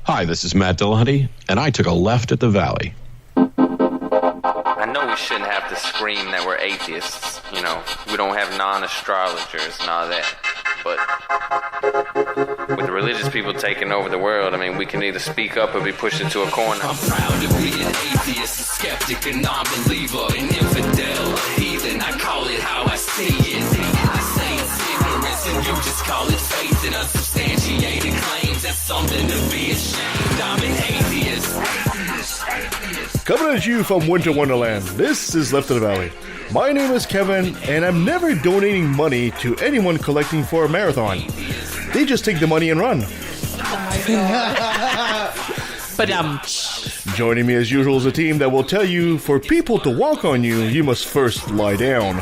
Hi, this is Matt Dillahunty, and I took a left at the Valley. I know we shouldn't have to scream that we're atheists. You know, we don't have non-astrologers and all that. But with the religious people taking over the world, I mean, we can either speak up or be pushed into a corner. I'm proud to be an atheist, a skeptic, a non-believer, an infidel, a heathen. I call it how I see it. I say it's ignorance and you just call it faith in unsubstantiated claims. That's something to be ashamed. I'm an atheist. Coming at you from Winter Wonderland, this is Left of the Valley. My name is Kevin, and I'm never donating money to anyone collecting for a marathon. They just take the money and run. But Joining me as usual is a team that will tell you, for people to walk on you, you must first lie down.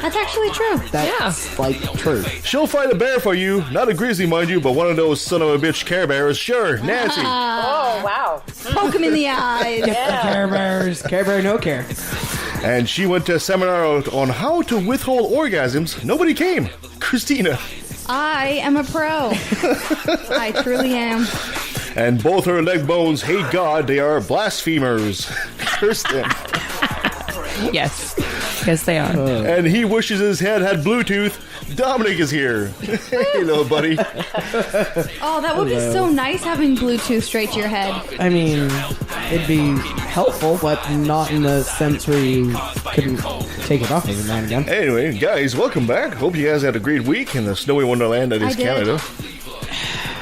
That's actually true. That's like true. She'll fight a bear for you, not a grizzly, mind you, but one of those son of a bitch Care Bears. Sure, Nancy. Oh, wow. Poke him in the eyes. Care Bears. Care Bear, no care. And she went to a seminar on how to withhold orgasms. Nobody came. Christina. I am a pro. I truly am. And both her leg bones hate God. They are blasphemers. Kirsten. yes, they are. And he wishes his head had Bluetooth. Dominic is here. Hey, little buddy. Oh, that would be so nice having Bluetooth straight to your head. I mean, it'd be helpful, but not in the sense where you couldn't take it off every now and again. Anyway, guys, welcome back. Hope you guys had a great week in the snowy wonderland that is Canada.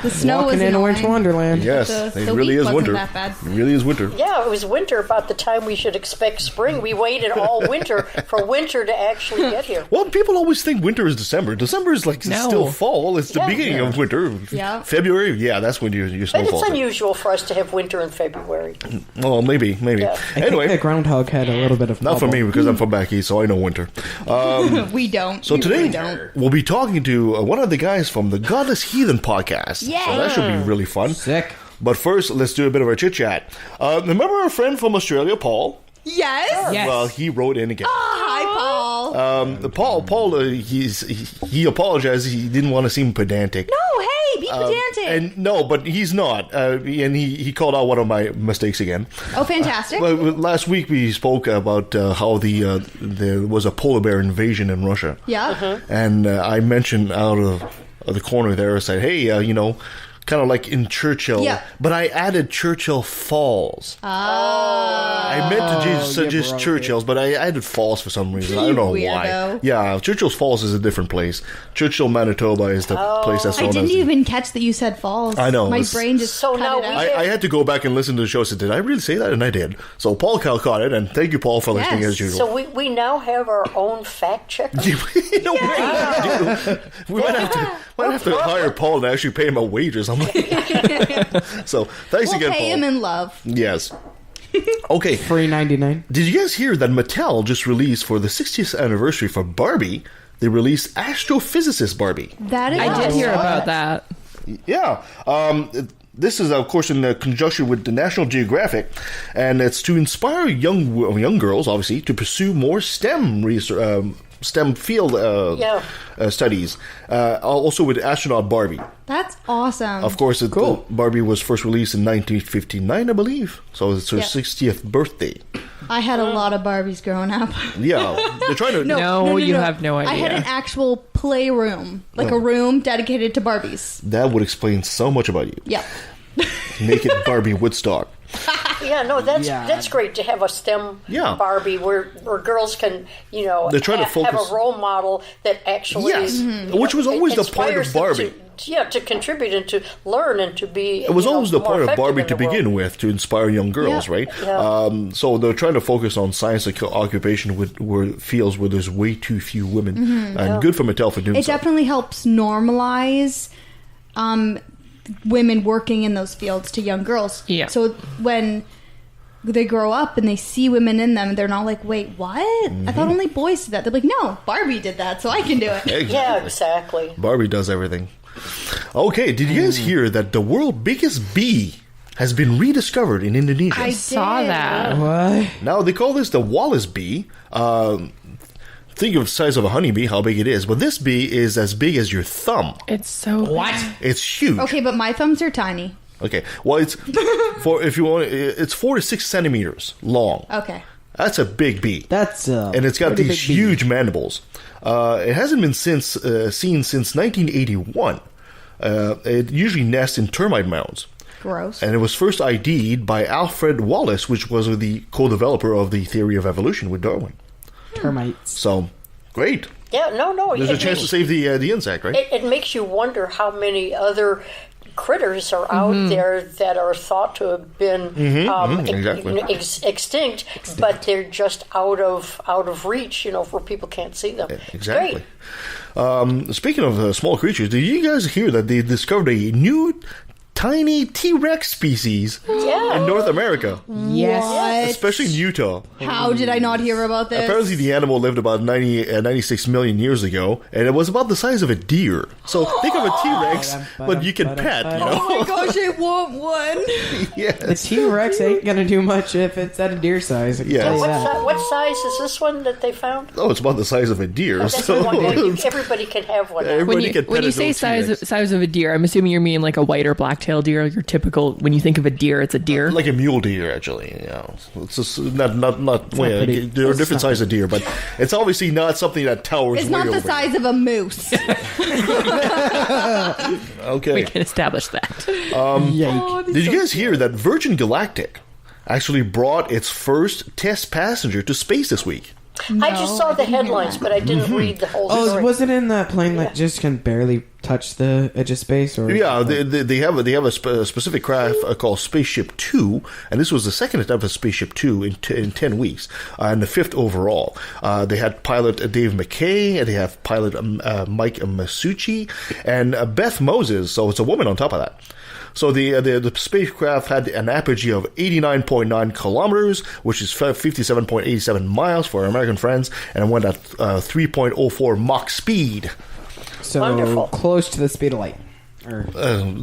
The snow Walking was in a winter annoying. wonderland. Yes, The it really week is wasn't winter. that bad. It really is winter. Yeah, it was winter about the time we should expect spring. We waited all winter for winter to actually get here. Well, people always think winter is December. December is like No. still fall. It's the Yeah. beginning of winter. Yeah. February, yeah, that's when your But snowfall. it's unusual for us to have winter in February. Well, maybe. Yeah. I think Anyway, the groundhog had a little bit of not for bubble. me because I'm from back east, so I know winter. We don't. So We today, really don't. we'll be talking to one of the guys from the Godless Heathen podcast. Yay! So that should be really fun. Sick. But first, let's do a bit of our chit-chat. Remember our friend from Australia, Paul? Yes. Yes. Well, he wrote in again. Hi, Paul. Paul, he apologized. He didn't want to seem pedantic. No, hey, be pedantic. And no, but he's not. And he called out one of my mistakes again. Oh, fantastic. Well, last week we spoke about how there was a polar bear invasion in Russia. Yeah. And I mentioned out of the corner there, I said, hey, kind of like in Churchill. Yeah. But I added Churchill Falls. I meant to suggest broke Churchill's, but I added Falls for some reason. I don't know why. Weirdo. Yeah, Churchill's Falls is a different place. Churchill, Manitoba is the place that's I known didn't as... even catch that you said falls. I know, My it's- brain just So cut now it we out. have- I had to go back and listen to the show. So did I really say that? And I did. So Paul caught it, and thank you, Paul, for listening Yes. as usual. So we now have our own fact checker. No way. We might have to hire Paul and actually pay him a wage or something. So thanks We'll again, pay Paul. him in love. Yes. Okay. $3.99. Did you guys hear that Mattel just released for the 60th anniversary for Barbie? They released Astrophysicist Barbie. That is I did hear about that. Yeah. This is, of course, in conjunction with the National Geographic, and it's to inspire young girls, obviously, to pursue more STEM research, STEM field studies. Also with astronaut Barbie. That's awesome. Of course, Barbie was first released in 1959, I believe. So it's her 60th birthday. I had a lot of Barbies growing up. Yeah, they're trying to. No, you have no idea. I had an actual playroom, like a room dedicated to Barbies. That would explain so much about you. Yep. Naked Barbie Woodstock. Yeah, no, that's great to have a STEM Barbie where girls can, They're trying to have focus- a role model that actually Yes, which was always the point of inspires them Barbie. to contribute and to learn and to be. It was always the more point of effective Barbie in to the world. begin with, to inspire young girls, Yeah. right? Yeah. So they're trying to focus on science occupation where fields where there's way too few women. And good for Mattel for doing It so. definitely helps normalize women working in those fields to young girls. Yeah. So when they grow up and they see women in them, they're not like, wait, what? I thought only boys did that. They're like, no, Barbie did that, so I can do it. Yeah, exactly. Barbie does everything. Okay, did you guys hear that the world's biggest bee has been rediscovered in Indonesia? I Saw did. that. What? Now, they call this the Wallace bee. Think of the size of a honeybee, how big it is. But this bee is as big as your thumb. It's so What? It's huge. Okay, but my thumbs are tiny. Okay. Well, it's it's 4 to 6 centimeters long. Okay. That's a big bee. That's and it's got these huge mandibles. It hasn't been seen since 1981. It usually nests in termite mounds. Gross. And it was first ID'd by Alfred Wallace, which was the co-developer of the theory of evolution with Darwin. Termites. So, great. Yeah, no. There's a chance to save the insect, right? It makes you wonder how many other critters are out there that are thought to have been exactly. extinct, but they're just out of reach, where people can't see them. Exactly. Speaking of small creatures, did you guys hear that they discovered a new tiny T-Rex species in North America? Yes. Especially in Utah. How did I not hear about this? Apparently the animal lived about 96 million years ago, and it was about the size of a deer. So think of a T-Rex, but you can pet, Oh my gosh, I want one. Yes. The T-Rex ain't gonna do much if it's at a deer size. I can tell you that. What size is this one that they found? Oh, it's about the size of a deer. That's So the one that everybody can have one. everybody can pet When you its say own T-Rex. size of a deer, I'm assuming you mean like a white or black-tailed deer. Your typical, when you think of a deer, it's a deer. Like a mule deer, actually. It's just not pretty- there are it's different not- sizes of deer, but it's obviously not something that towers It's way not the over. size of a moose. Okay. We can establish that. Yike. Did you guys hear that Virgin Galactic actually brought its first test passenger to space this week? I just saw the headlines, but I didn't read the whole Oh, story. was it in that plane that just can barely touch the edge of space? Or Yeah, they have a specific craft called Spaceship 2, and this was the second attempt of Spaceship 2 in 10 weeks, and the fifth overall. They had pilot Dave McKay, and they have pilot Mike Masucci, and Beth Moses, so it's a woman on top of that. So the spacecraft had an apogee of 89.9 kilometers, which is 57.87 miles for our American friends, and it went at 3.04 Mach speed. so Wonderful. close to the speed of light. Or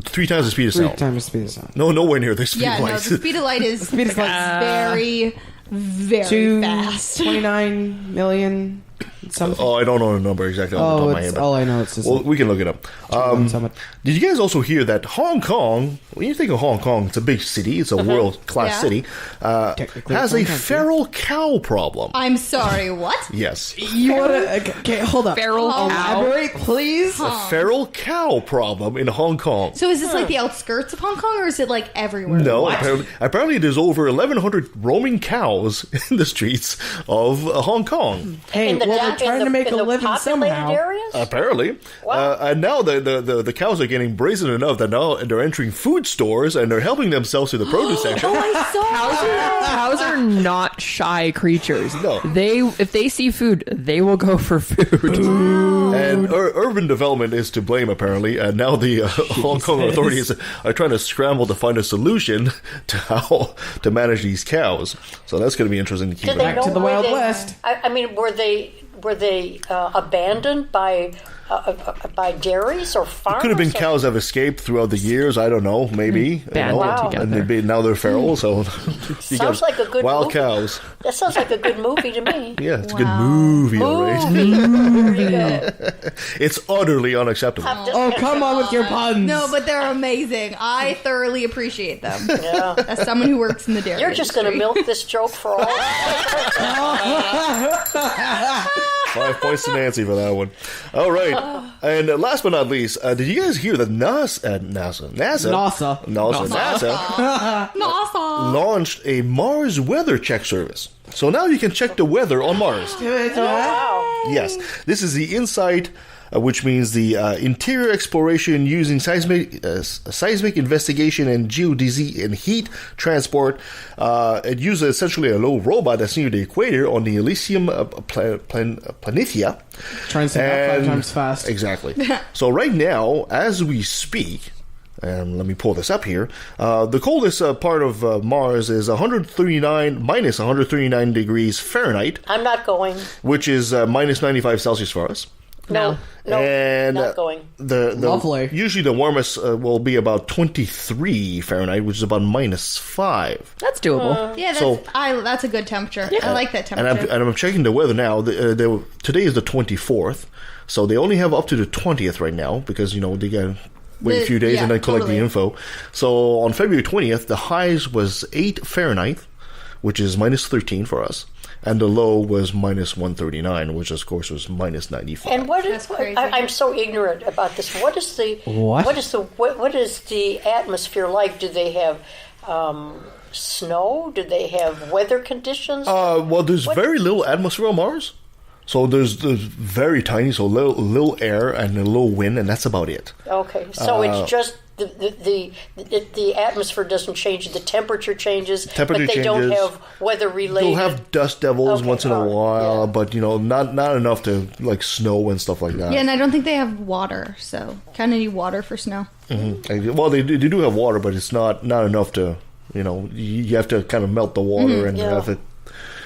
3 times the speed of 3 sound. times the speed of sound. No, nowhere near the speed Yeah, of no, light. the speed of light is, Speed of light. very, very fast. 29 million something. Oh, I don't know the number exactly off the top of my head. It's but- all I know. It's just Well, we can look it up. something. Did you guys also hear that Hong Kong, when you think of Hong Kong, it's a big city, it's a world-class Yeah. city, Technically, has it's a one country. feral cow problem. I'm sorry, what? Yes. You wanna? Okay, hold up. Feral cow. Elaborate, please. A feral cow problem in Hong Kong. So is this like the outskirts of Hong Kong, or is it like everywhere? No, apparently there's over 1,100 roaming cows in the streets of Hong Kong. Hey, In the well, da- they're trying in to make in a the living populated somehow. areas? Apparently. Wow. And now the cows are getting brazen enough that now they're entering food stores and they're helping themselves to the produce section. Oh, I saw Cows are not shy creatures. No. If they see food, they will go for food. And urban development is to blame, apparently. And now the Hong Kong authorities are trying to scramble to find a solution to how to manage these cows. So that's going to be interesting to keep Did an they eye on. Back to know the where Wild they- West. I mean, were they abandoned by dairies or farms? Could have been or- cows that have escaped throughout the years. I don't know. Maybe. Banded Wow. together. And now they're feral. So you Sounds like a good wild movie. cows. That sounds like a good movie to me. Yeah, it's a good movie, all right. There you go. It's utterly unacceptable. Oh, come on with your puns. No, but they're amazing. I thoroughly appreciate them. Yeah. As someone who works in the dairy You're just going to industry. milk this joke for all. 5 points to Nancy for that one. All right. And last but not least, did you guys hear that NASA launched a Mars weather check service? So now you can check the weather on Mars. Wow. Yes. This is the InSight, which means the interior exploration using seismic investigation and geodesy and heat transport. It uses essentially a low robot that's near the equator on the Elysium Planitia. Trying to say that 5 times fast. Exactly. So right now, as we speak, and let me pull this up here, the coldest part of Mars is minus 139 degrees Fahrenheit, I'm not going. which is minus 95 Celsius for us. No, And not going. the Lovely. Usually the warmest will be about 23 Fahrenheit, which is about minus 5. That's doable. Yeah, that's a good temperature. I like that And temperature. I'm checking the weather now. Today is the 24th, so they only have up to the 20th right now because they got wait a few days and then collect totally. the info. So on February 20th, the highs was 8 Fahrenheit, which is minus 13 for us. And the low was minus 139, which of course was minus 95. And what That's is? crazy. I'm so ignorant about this. What is the? What? What is the atmosphere like? Do they have snow? Do they have weather conditions? Well, there's very little atmosphere on Mars. So there's very tiny, so little air and a little wind, and that's about it. Okay, so it's just the atmosphere doesn't change. The temperature changes, Temperature but they don't changes. have weather related. You'll have dust devils Okay, once in a all right, while, yeah. but not enough to like snow and stuff like that. Yeah, and I don't think they have water, so kind of need water for snow. Well, they do have water, but it's not enough to, you have to kind of melt the water and Yeah. have it.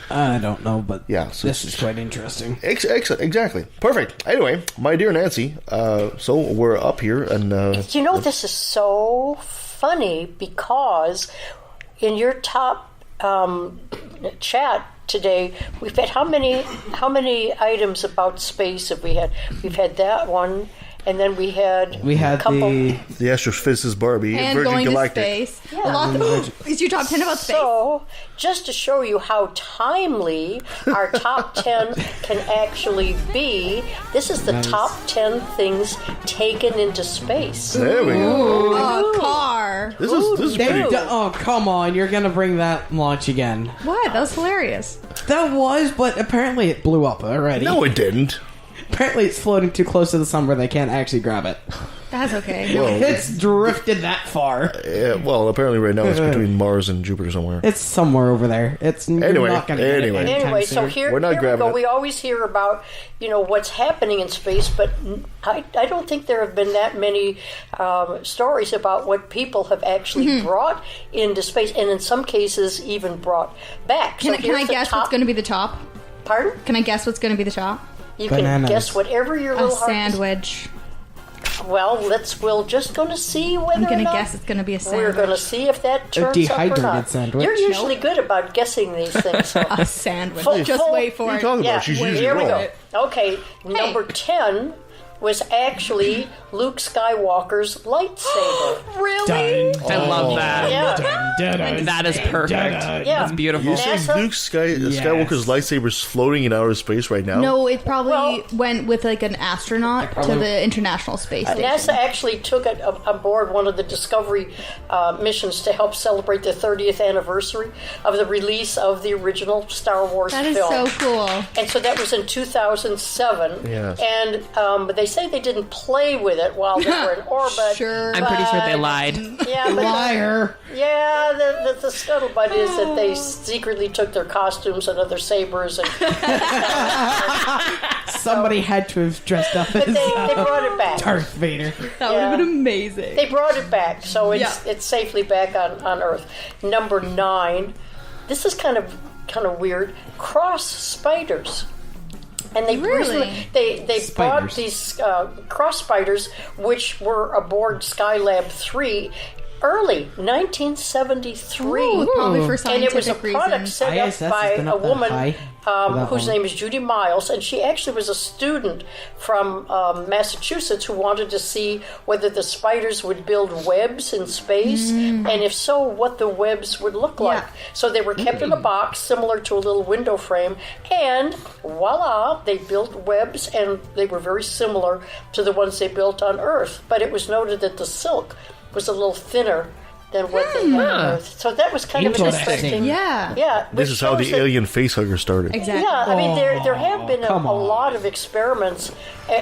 I don't know, but Yeah, so this is quite interesting. Excellent, exactly. Perfect. Anyway, my dear Nancy, so we're up here and... This is so funny because in your top chat today, we've had how many items about space have we had? We've had that one, and then we had a couple. the astrophysicist Barbie, And Virgin going Galactic. to space. Is your top 10 about space? So, just to show you how timely our top 10 can actually be, this is the top 10 things taken into space. There we go. A car. This is pretty... Oh, come on. You're going to bring that launch again. What? That was hilarious. That was, but apparently it blew up already. No, it didn't. Apparently it's floating too close to the sun where they can't actually grab it. That's okay. It's drifted that far. Yeah, well, apparently right now it's between Mars and Jupiter somewhere. It's somewhere over there. It's you're Anyway, not going to get it anyway. anytime Anyway, so soon. here, We're not here we grabbing go. it. We always hear about, what's happening in space, but I don't think there have been that many stories about what people have actually brought into space, and in some cases even brought back. Can I here's the guess top- what's going to be the top? Pardon? Can I guess what's going to be the top? You Bananas. can guess whatever your A little heart sandwich. Well, we're just going to see whether I'm or going to not guess it's going to be a we're sandwich. going to see if that turns up or dehydrated not. sandwich. You're usually good about guessing these things. So. A sandwich. Full- Just full- wait for What are you it. talking Yeah, about? She's usually here we wrong. go. Okay, number 10 was actually Luke Skywalker's lightsaber. Really? I love that. Yeah. That is perfect. Yeah. That's beautiful. You think NASA? Luke Skywalker's lightsaber's floating in outer space right now? No, it probably Well- went with like an astronaut to the International Space Station. NASA actually took it aboard one of the Discovery missions to help celebrate the 30th anniversary of the release of the original Star Wars That is film. so cool. And so that was in 2007. Yes. And but they say they didn't play with it while they were in orbit. Sure. I'm pretty sure they but- lied. Yeah, but Liar. the scuttlebutt is that they secretly took their costumes and other sabers, and Somebody had to have dressed up but as they brought it back. Darth Vader. That would have Yeah. been amazing. They brought it back, so it's Yeah. it's safely back on Earth. Number 9, this is kind of weird. Cross spiders. And they Really? they brought Spiders. these cross spiders, which were aboard Skylab 3, early 1973. Ooh, probably for And it was a scientific product reasons. set ISS up by has been a up that woman high for that whose long. name is Judy Miles, and she actually was a student from Massachusetts who wanted to see whether the spiders would build webs in space, and if so, what the webs would look like. Yeah. So they were kept in a box similar to a little window frame, and voila, they built webs, and they were very similar to the ones they built on Earth. But it was noted that the silk was a little thinner than what they had on Earth. So that was kind of an Interesting. interesting. Yeah. Yeah. This which is how the shows that- alien facehugger started. Exactly. Yeah, I mean, there have been a come on. lot of experiments,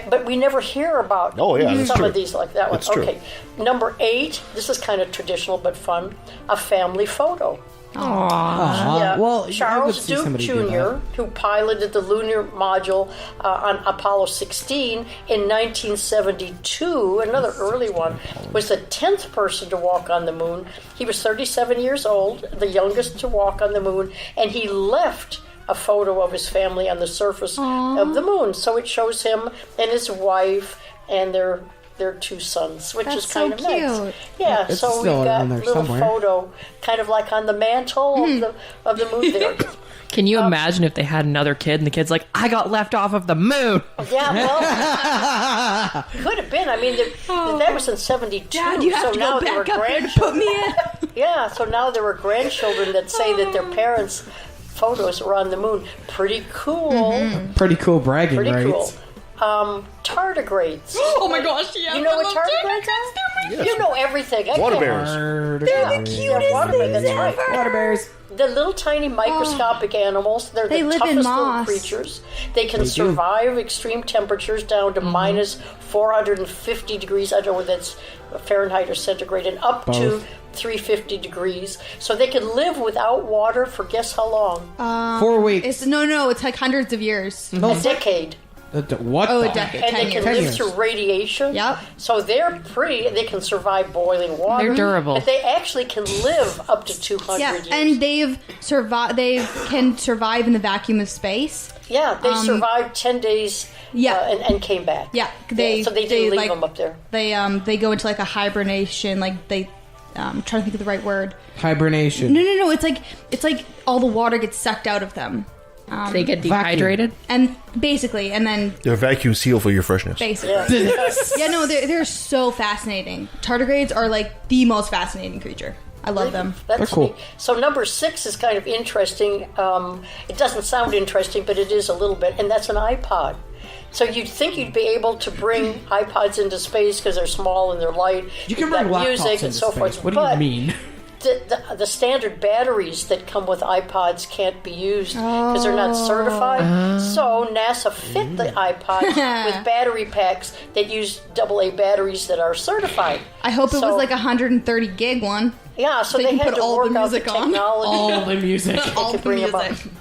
but we never hear about Oh, yeah, that's some true. of these like that one. That's true. Okay, number 8, this is kind of traditional but fun, a family photo. Yeah. Well, I would Charles see Duke somebody do Jr., that. who piloted the lunar module on Apollo 16 in 1972, another early one, was the 10th person to walk on the moon. He was 37 years old, the youngest to walk on the moon, and he left a photo of his family on the surface of the moon. So it shows him and his wife and their their 2 sons, which That's is kind so of nice. cute. Yeah, It's so still we've got on a there little somewhere. photo, kind of like on the mantle of the moon there. Can you imagine if they had another kid and the kid's like, I got left off of the moon? Yeah, well, could have been. I mean, that was in 72. Dad, you have so to now go there were back up and grandchildren. put me in. Yeah, so now there were grandchildren that say that their parents' photos were on the moon. Pretty cool. Pretty cool bragging Pretty rights. cool. Tardigrades. Oh my gosh, yeah. You know what tardigrades are? Yes. You know everything. I Water can't- bears. They're the Yeah, water bears, that's right. Water bears. The little tiny microscopic animals, they're They the live in toughest little moss. creatures. They can They do. survive extreme temperatures down to minus 450 degrees. I don't know whether that's Fahrenheit or centigrade, and up to Both. 350 degrees. So they can live without water for guess how long? 4 weeks. It's like hundreds of years. A decade. What? Oh, the a decade. And 10 they can years. live 10 years. through radiation. Yep. So they're they can survive boiling water. They're durable. But they actually can live up to 200 Yeah, years. and they can survive in the vacuum of space. Yeah, they survived 10 days and came back. Yeah, so they didn't leave them up there. They go into like a hibernation. Like they, I'm trying to think of the right word. Hibernation. No. It's like all the water gets sucked out of them. They get dehydrated. And basically, and then They're vacuum seal for your freshness. basically. Yeah. Yeah, no, they're so fascinating. Tardigrades are like the most fascinating creature. I love them. That's They're cool. neat. So number 6 is kind of interesting. It doesn't sound interesting, but it is a little bit, and that's an iPod. So you'd think you'd be able to bring iPods into space because they're small and they're light. You can You've got bring laptops music into and so space. forth. What do but you mean? The standard batteries that come with iPods can't be used because they're not certified. So NASA fit the iPods with battery packs that use AA batteries that are certified. I hope it So- was like a 130 gig one. Yeah, so They they can had put to all the work out the music on. technology. All the music. All to the bring them up. music.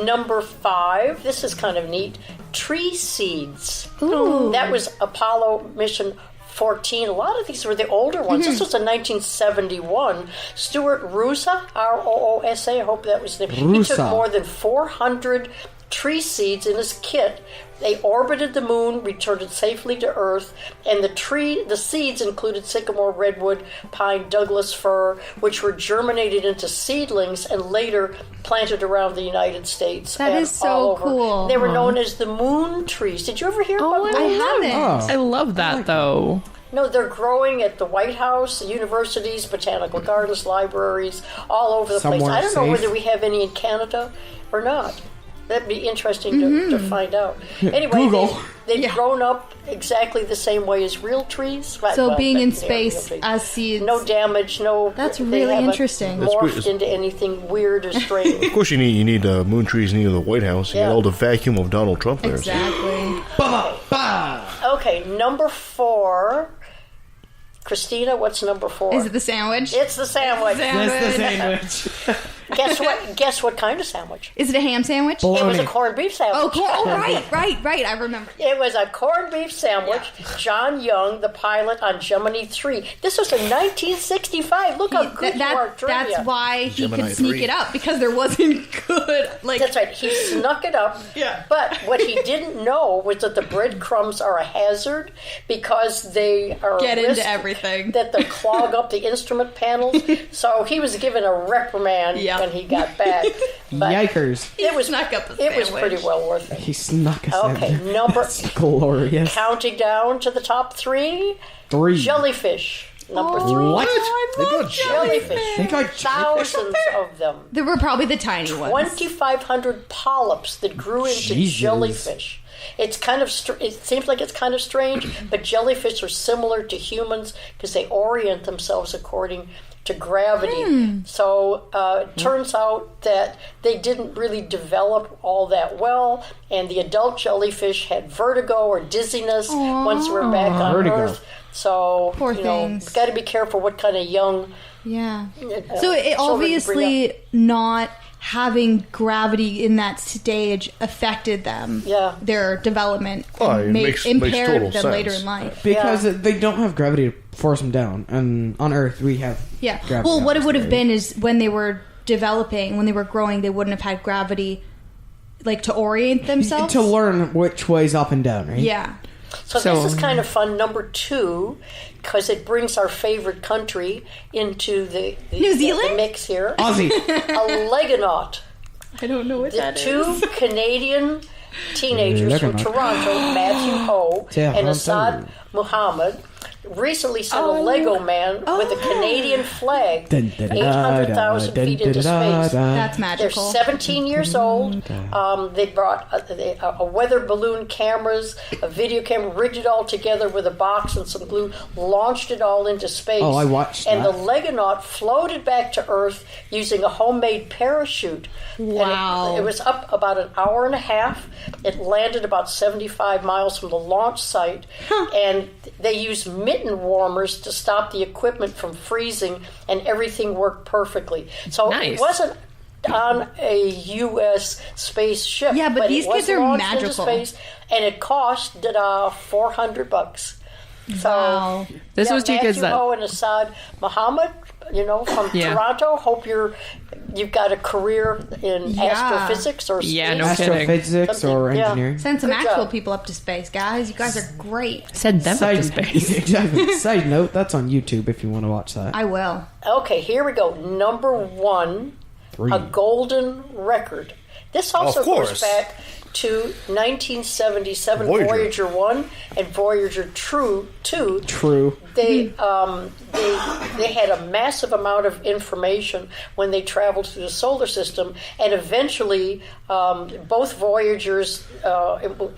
Number 5, this is kind of neat. Tree seeds. Ooh. That was Apollo mission 14. A lot of these were the older ones. This was in 1971. Stuart Roosa, R-O-O-S-A, I hope that was the name. He took Roosa. more than 400 tree seeds in his kit. They orbited the moon, returned it safely to Earth, and the seeds included sycamore, redwood, pine, Douglas fir, which were germinated into seedlings and later planted around the United States. That and is so all over. cool. They were known as the moon trees. Did you ever hear about I moon? haven't. I love that though. No, they're growing at the White House, universities, botanical gardens, libraries, all over the place. Somewhere I don't know safe. whether we have any in Canada or not. That'd be interesting to find out. Anyway, Google. they've grown up exactly the same way as real trees. Right, So well, being in they're space real trees. as seeds. No damage, no... That's they really haven't interesting. That's morphed great. into anything weird or strange. Of course, you need moon trees near the White House. You Yeah. get all the vacuum of Donald Trump there. Exactly. Okay, number 4. Christina, what's number 4? Is it the sandwich? It's the sandwich. That's the sandwich. Guess what kind of sandwich? Is it a ham sandwich? It was a Bologna. corned beef sandwich. Right. I remember. It was a corned beef sandwich. John Young, the pilot on Gemini 3. This was in 1965. Look how good you are at trivia. That's why he Gemini could sneak 3. it up, because there wasn't good. Like That's right. He snuck it up. Yeah. But what he didn't know was that the breadcrumbs are a hazard because they are a Get into risk everything. that they'll clog up the instrument panels. So he was given a reprimand Yeah. when he got back. But Yikers. it was snuck up a It was sandwich. pretty well worth it. He snuck us Okay, in. number That's glorious. counting down to the top 3. 3. Jellyfish. Number 3. What? They got Jellyfish. They got Thousands of them. There were probably the tiny ones. 2,500 polyps that grew into Jesus. jellyfish. It's kind of it seems like it's kind of strange, but jellyfish are similar to humans because they orient themselves according to gravity. So it turns out that they didn't really develop all that well, and the adult jellyfish had vertigo or dizziness once they were back on Vertigo. Earth. So Poor you know, things. got to be careful what kind of young. Yeah. uh, So it children you bring obviously up. not having gravity in that stage affected them. Yeah. Their development Oh, and it makes impaired total them later sense. in life. Because Yeah. they don't have gravity to force them down. And on Earth, we have Yeah. gravity. Well, what it would have obviously. been is when they were developing, when they were growing, they wouldn't have had gravity like to orient themselves. To learn which way's up and down, right? Yeah. So this is kind of fun. Number 2, because it brings our favorite country into the New Zealand? the mix here. Aussie. A Legonaut. I don't know what The that is. 2 Canadian teenagers from Legonaut. Toronto, Matthew Ho and Toronto. Assad Muhammad, recently sent a Lego man with a Canadian flag 800,000 feet into space. That's They're magical. 17 years old. They brought a weather balloon cameras, a video camera, rigged it all together with a box and some glue, launched it all into space. Oh, I watched And that. the Legonaut floated back to Earth using a homemade parachute. Wow. And it was up about an hour and a half. It landed about 75 miles from the launch site. And they used mitten warmers to stop the equipment from freezing, and everything worked perfectly. So Nice. it wasn't on a U.S. spaceship. Yeah, but these it was kids are launched into magical. space, and it cost $400. So, Wow. This was two kids Matthew that. Ho and Assad Muhammad, from Yeah. Toronto. Hope you've got a career in Yeah. astrophysics or space. Yeah, no kidding. Astrophysics or Yeah. engineering. Send some Good actual job. people up to space, guys. You guys are great. Send them up to Side, space. exactly. Side note, that's on YouTube if you want to watch that. I will. Okay, here we go. Number 1, a golden record. This also Of course. goes back to 1977, Voyager. Voyager 1 and Voyager 2. True. They had a massive amount of information when they traveled through the solar system, and eventually both Voyagers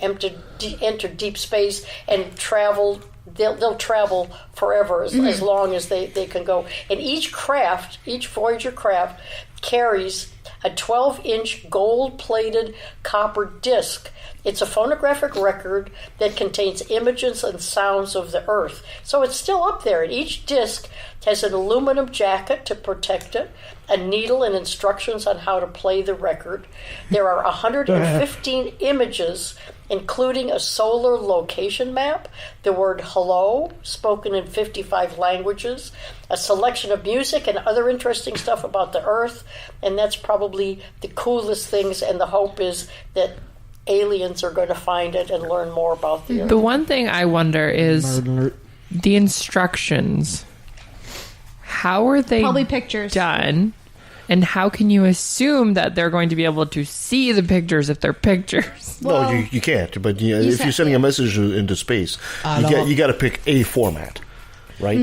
entered deep space and traveled. They'll travel forever as long as they can go. And each Voyager craft carries a 12-inch gold-plated copper disc. It's a phonographic record that contains images and sounds of the Earth. So it's still up there. And each disc has an aluminum jacket to protect it, a needle and instructions on how to play the record. There are 115 images, including a solar location map, the word hello, spoken in 55 languages, a selection of music and other interesting stuff about the Earth, and that's probably the coolest things, and the hope is that aliens are going to find it and learn more about the Earth. The one thing I wonder is the instructions. How are they Probably pictures. done? And how can you assume that they're going to be able to see the pictures if they're pictures? No, you can't. But if you're sending a message into space, you got to pick a format, right?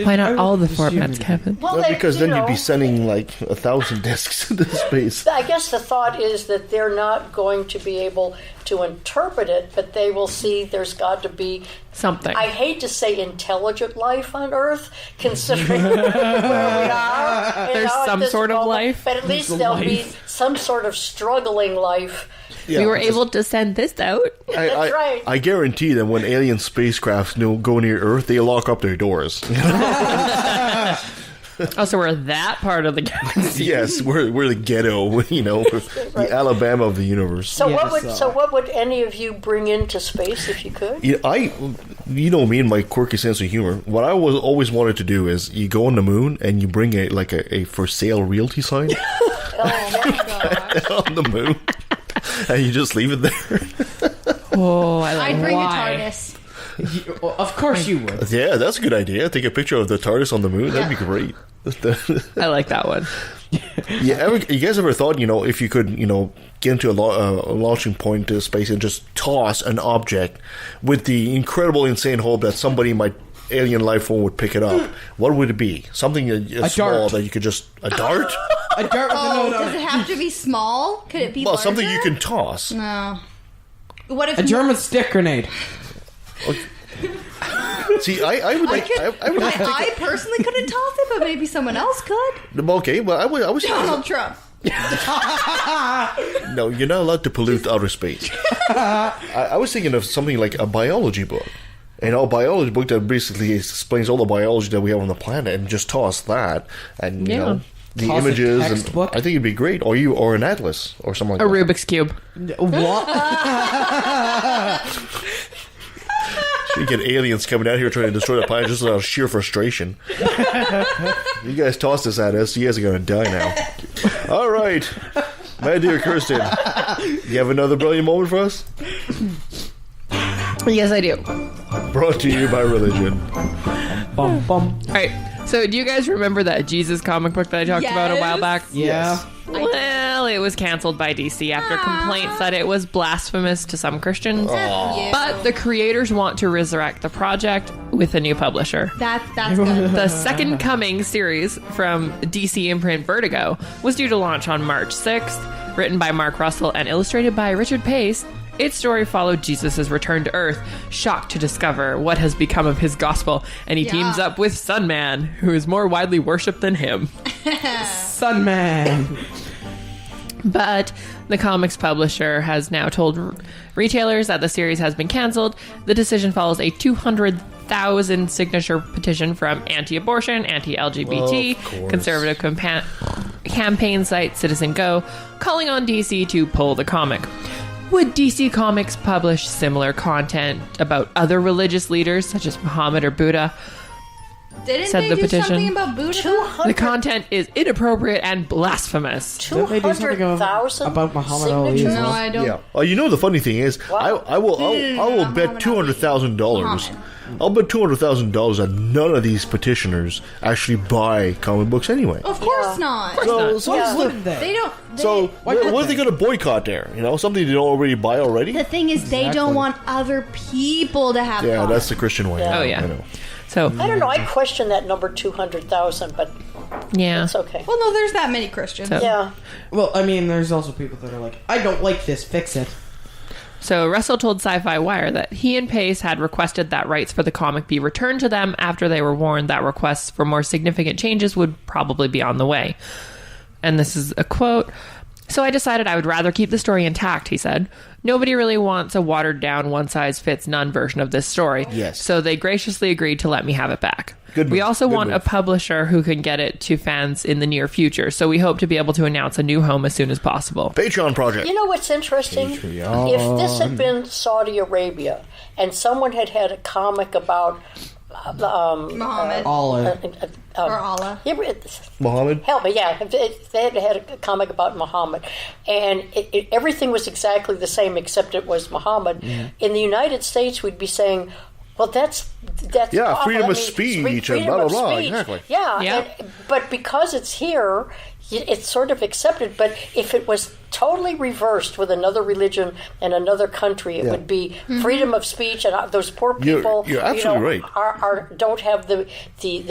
Why not all the formats, Kevin? Well, Well, because then you'd know, be sending like 1,000 discs into space. I guess the thought is that they're not going to be able to interpret it, but they will see there's got to be Something. I hate to say intelligent life on Earth, considering where we are. There's at some this sort of moment, life. But at least there'll be some sort of struggling life. Yeah, we were just- able to send this out. That's right. I guarantee that when alien spacecrafts go near Earth, they lock up their doors. Also, we're that part of the galaxy. Yes, we're the ghetto, the Alabama of the universe. So Yes, what would any of you bring into space if you could? Me and my quirky sense of humor. What I always wanted to do is you go on the moon and you bring a for sale realty sign on the moon, and you just leave it there. Oh, I like I'd bring why. a TARDIS. Of course you would. Yeah, that's a good idea. Take a picture of the TARDIS on the moon. That'd be great. I like that one. You guys ever thought, if you could, get into a launching point to space and just toss an object with the incredible, insane hope that alien life form would pick it up? What would it be? Something small dart. that you could just a dart? A dart with Oh, a does it have to be small? Could it be Well, larger? something you can toss. No. What if a German stick grenade. See, I would like. I would like to I personally couldn't toss it, but maybe someone else could. Okay, well, I was Donald Trump. No, you're not allowed to pollute outer space. I was thinking of something like a biology book. A biology book that basically explains all the biology that we have on the planet, and just toss that, and Yeah. the Toss a images, and textbook? I think it'd be great. Or an atlas, or something like A that. Rubik's Cube. What? You get aliens coming out here trying to destroy the planet just out of sheer frustration. You guys toss this at us, you guys are going to die now. All right, my dear Kirsten, you have another brilliant moment for us? Yes, I do. Brought to you by religion. Bum, bum. All right. So, do you guys remember that Jesus comic book that I talked about a while back? Yeah. Well, it was canceled by DC after complaints that it was blasphemous to some Christians. But the creators want to resurrect the project with a new publisher. That's good. The Second Coming series from DC imprint Vertigo was due to launch on March 6th. Written by Mark Russell and illustrated by Richard Pace, its story followed Jesus' return to Earth, shocked to discover what has become of his gospel, and he teams up with Sunman, who is more widely worshipped than him. Sunman. But the comics publisher has now told retailers that the series has been canceled. The decision follows a 200,000 signature petition from anti-abortion, anti-LGBT, conservative campaign site Citizen Go, calling on DC to pull the comic. Would DC Comics publish similar content about other religious leaders, such as Muhammad or Buddha? Didn't said they the do petition. something about Buddha? The content is inappropriate and blasphemous. Didn't they do something 200,000 about Muhammad Ali as signatures? No, well? I don't. Yeah. Oh, you know the funny thing is, I will bet $200,000. I'll bet $200,000 that none of these petitioners actually buy comic books anyway. Of course not. So Why wouldn't they? They don't. So Why what would are they they? going to boycott there? You know, something they don't already buy already? the thing is, they Exactly. don't want other people to have. Yeah, comics. that's the Christian way. Oh, I yeah. know. So, I don't know. I question that number 200,000, but yeah. it's okay. Well, no, there's that many Christians. So- Yeah. Well, I mean, there's also people that are like, I don't like this, fix it. So Russell told Sci-Fi Wire that he and Pace had requested that rights for the comic be returned to them after they were warned that requests for more significant changes would probably be on the way. And this is a quote. So I decided I would rather keep the story intact, he said. Nobody really wants a watered-down, one-size-fits-none version of this story. Yes. So they graciously agreed to let me have it back. Good We move. also Good want move. a publisher who can get it to fans in the near future, so we hope to be able to announce a new home as soon as possible. Patreon project. You know what's interesting? Patreon. If this had been Saudi Arabia and someone had had a comic about Muhammad Allah. or Allah. Yeah, Muhammad? help me, yeah. If they had a comic about Muhammad, and everything was exactly the same except it was Muhammad. In the United States, we'd be saying, well, that's Yeah, awful. freedom I of mean, speech and freedom blah, blah, of blah. speech. Exactly. Yeah, Yeah. but because it's here, it's sort of accepted. But if it was totally reversed with another religion and another country, it would be freedom of speech, and those poor people, You're absolutely right. don't have the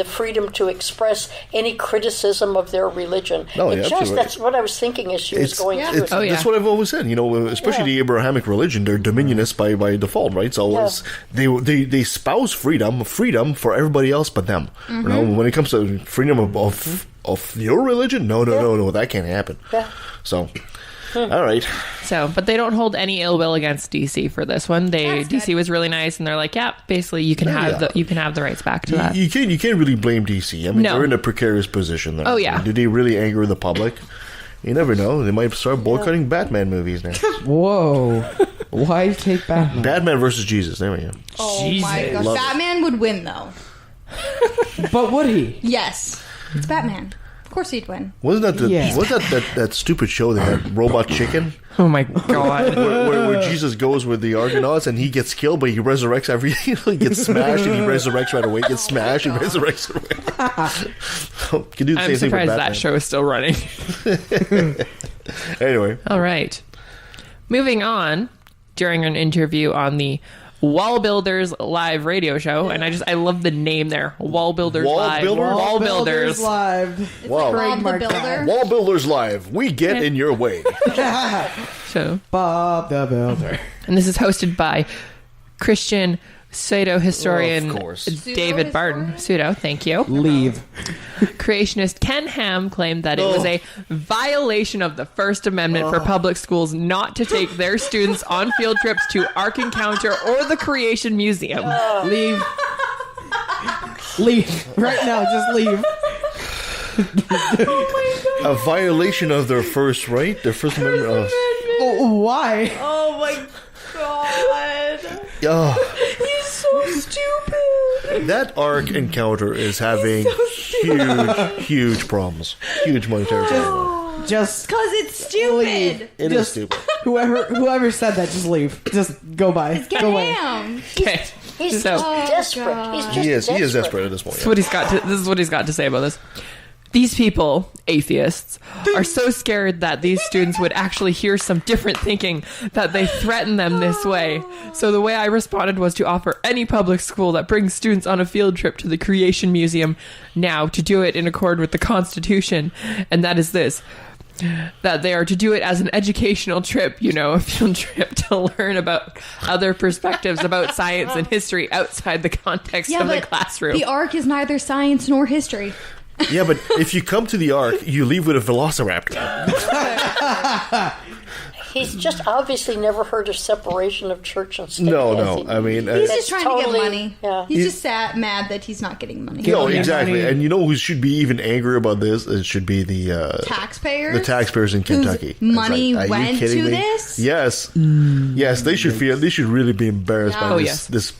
freedom to express any criticism of their religion. No, you're absolutely That's what I was thinking as she was going through it. Oh, yeah. That's what I've always said. You know, especially the Abrahamic religion, they're dominionists by default, right? So it's, they espouse freedom for everybody else but them. You know, when it comes to freedom of your religion, no, that can't happen. Yeah. So, all right. So, but they don't hold any ill will against DC for this one. DC was really nice, and they're like, yeah, basically you can have the rights back to that. You can't really blame DC. I mean, No. they're in a precarious position there. Oh, yeah. Did they really anger the public? You never know. They might start boycotting Batman movies now. Whoa. Why take Batman? Batman versus Jesus. There we go. Oh my gosh, Love it. Batman would win though. But would he? Yes, it's Batman. Of course he'd win. Wasn't that Yeah. that stupid show they had, Robot Chicken? Oh my god. where Jesus goes with the Argonauts and he gets killed, but he resurrects every. He gets smashed and he resurrects right away. Gets smashed and resurrects right away. Can do the I'm same thing with surprised Batman. that show is still running. Anyway, All right. Moving on, during an interview on the Wall Builders live radio show, and I love the name there, Wall Builders Wall live. Builders? Wall Builders. Live. wow. Bob the Mark Builder. Wall Builders Live. We get in your way. So, Bob the Builder. and this is hosted by Christian pseudo historian Of course. David Barton. Pseudo, thank you. Leave. Creationist Ken Ham claimed that it was a violation of the First Amendment for public schools not to take their students on field trips to Ark Encounter or the Creation Museum. Leave. Leave. Right now, just leave. A violation of their first right, their First Amendment. Why? Oh my god. He's So stupid. that Ark Encounter is having huge problems. Huge monetary problems. Just Because it's stupid. leave. It is stupid. Whoever said that, just leave. Just go by. Get Go away. him. Okay. He's So- just desperate. God. He's just He is desperate at this point. This is what he's got to say about this. These people, atheists, are so scared that these students would actually hear some different thinking that they threaten them this way. So the way I responded was to offer any public school that brings students on a field trip to the Creation Museum now to do it in accord with the Constitution. And that is this. That they are to do it as an educational trip, a field trip to learn about other perspectives about science and history outside the context of the classroom. The Ark is neither science nor history. Yeah, but if you come to the Ark, you leave with a velociraptor. He's just obviously never heard of separation of church and state. No. has he? I mean, He's just trying to totally- get money. yeah. He's just mad that he's not getting money. no, Yeah. exactly. I mean- And you know who should be even angry about this? It should be the Taxpayers? the taxpayers in Kentucky. It's money are you went kidding to me? this? Yes, yes. They should feel. They should really be embarrassed by Oh, this. yes. This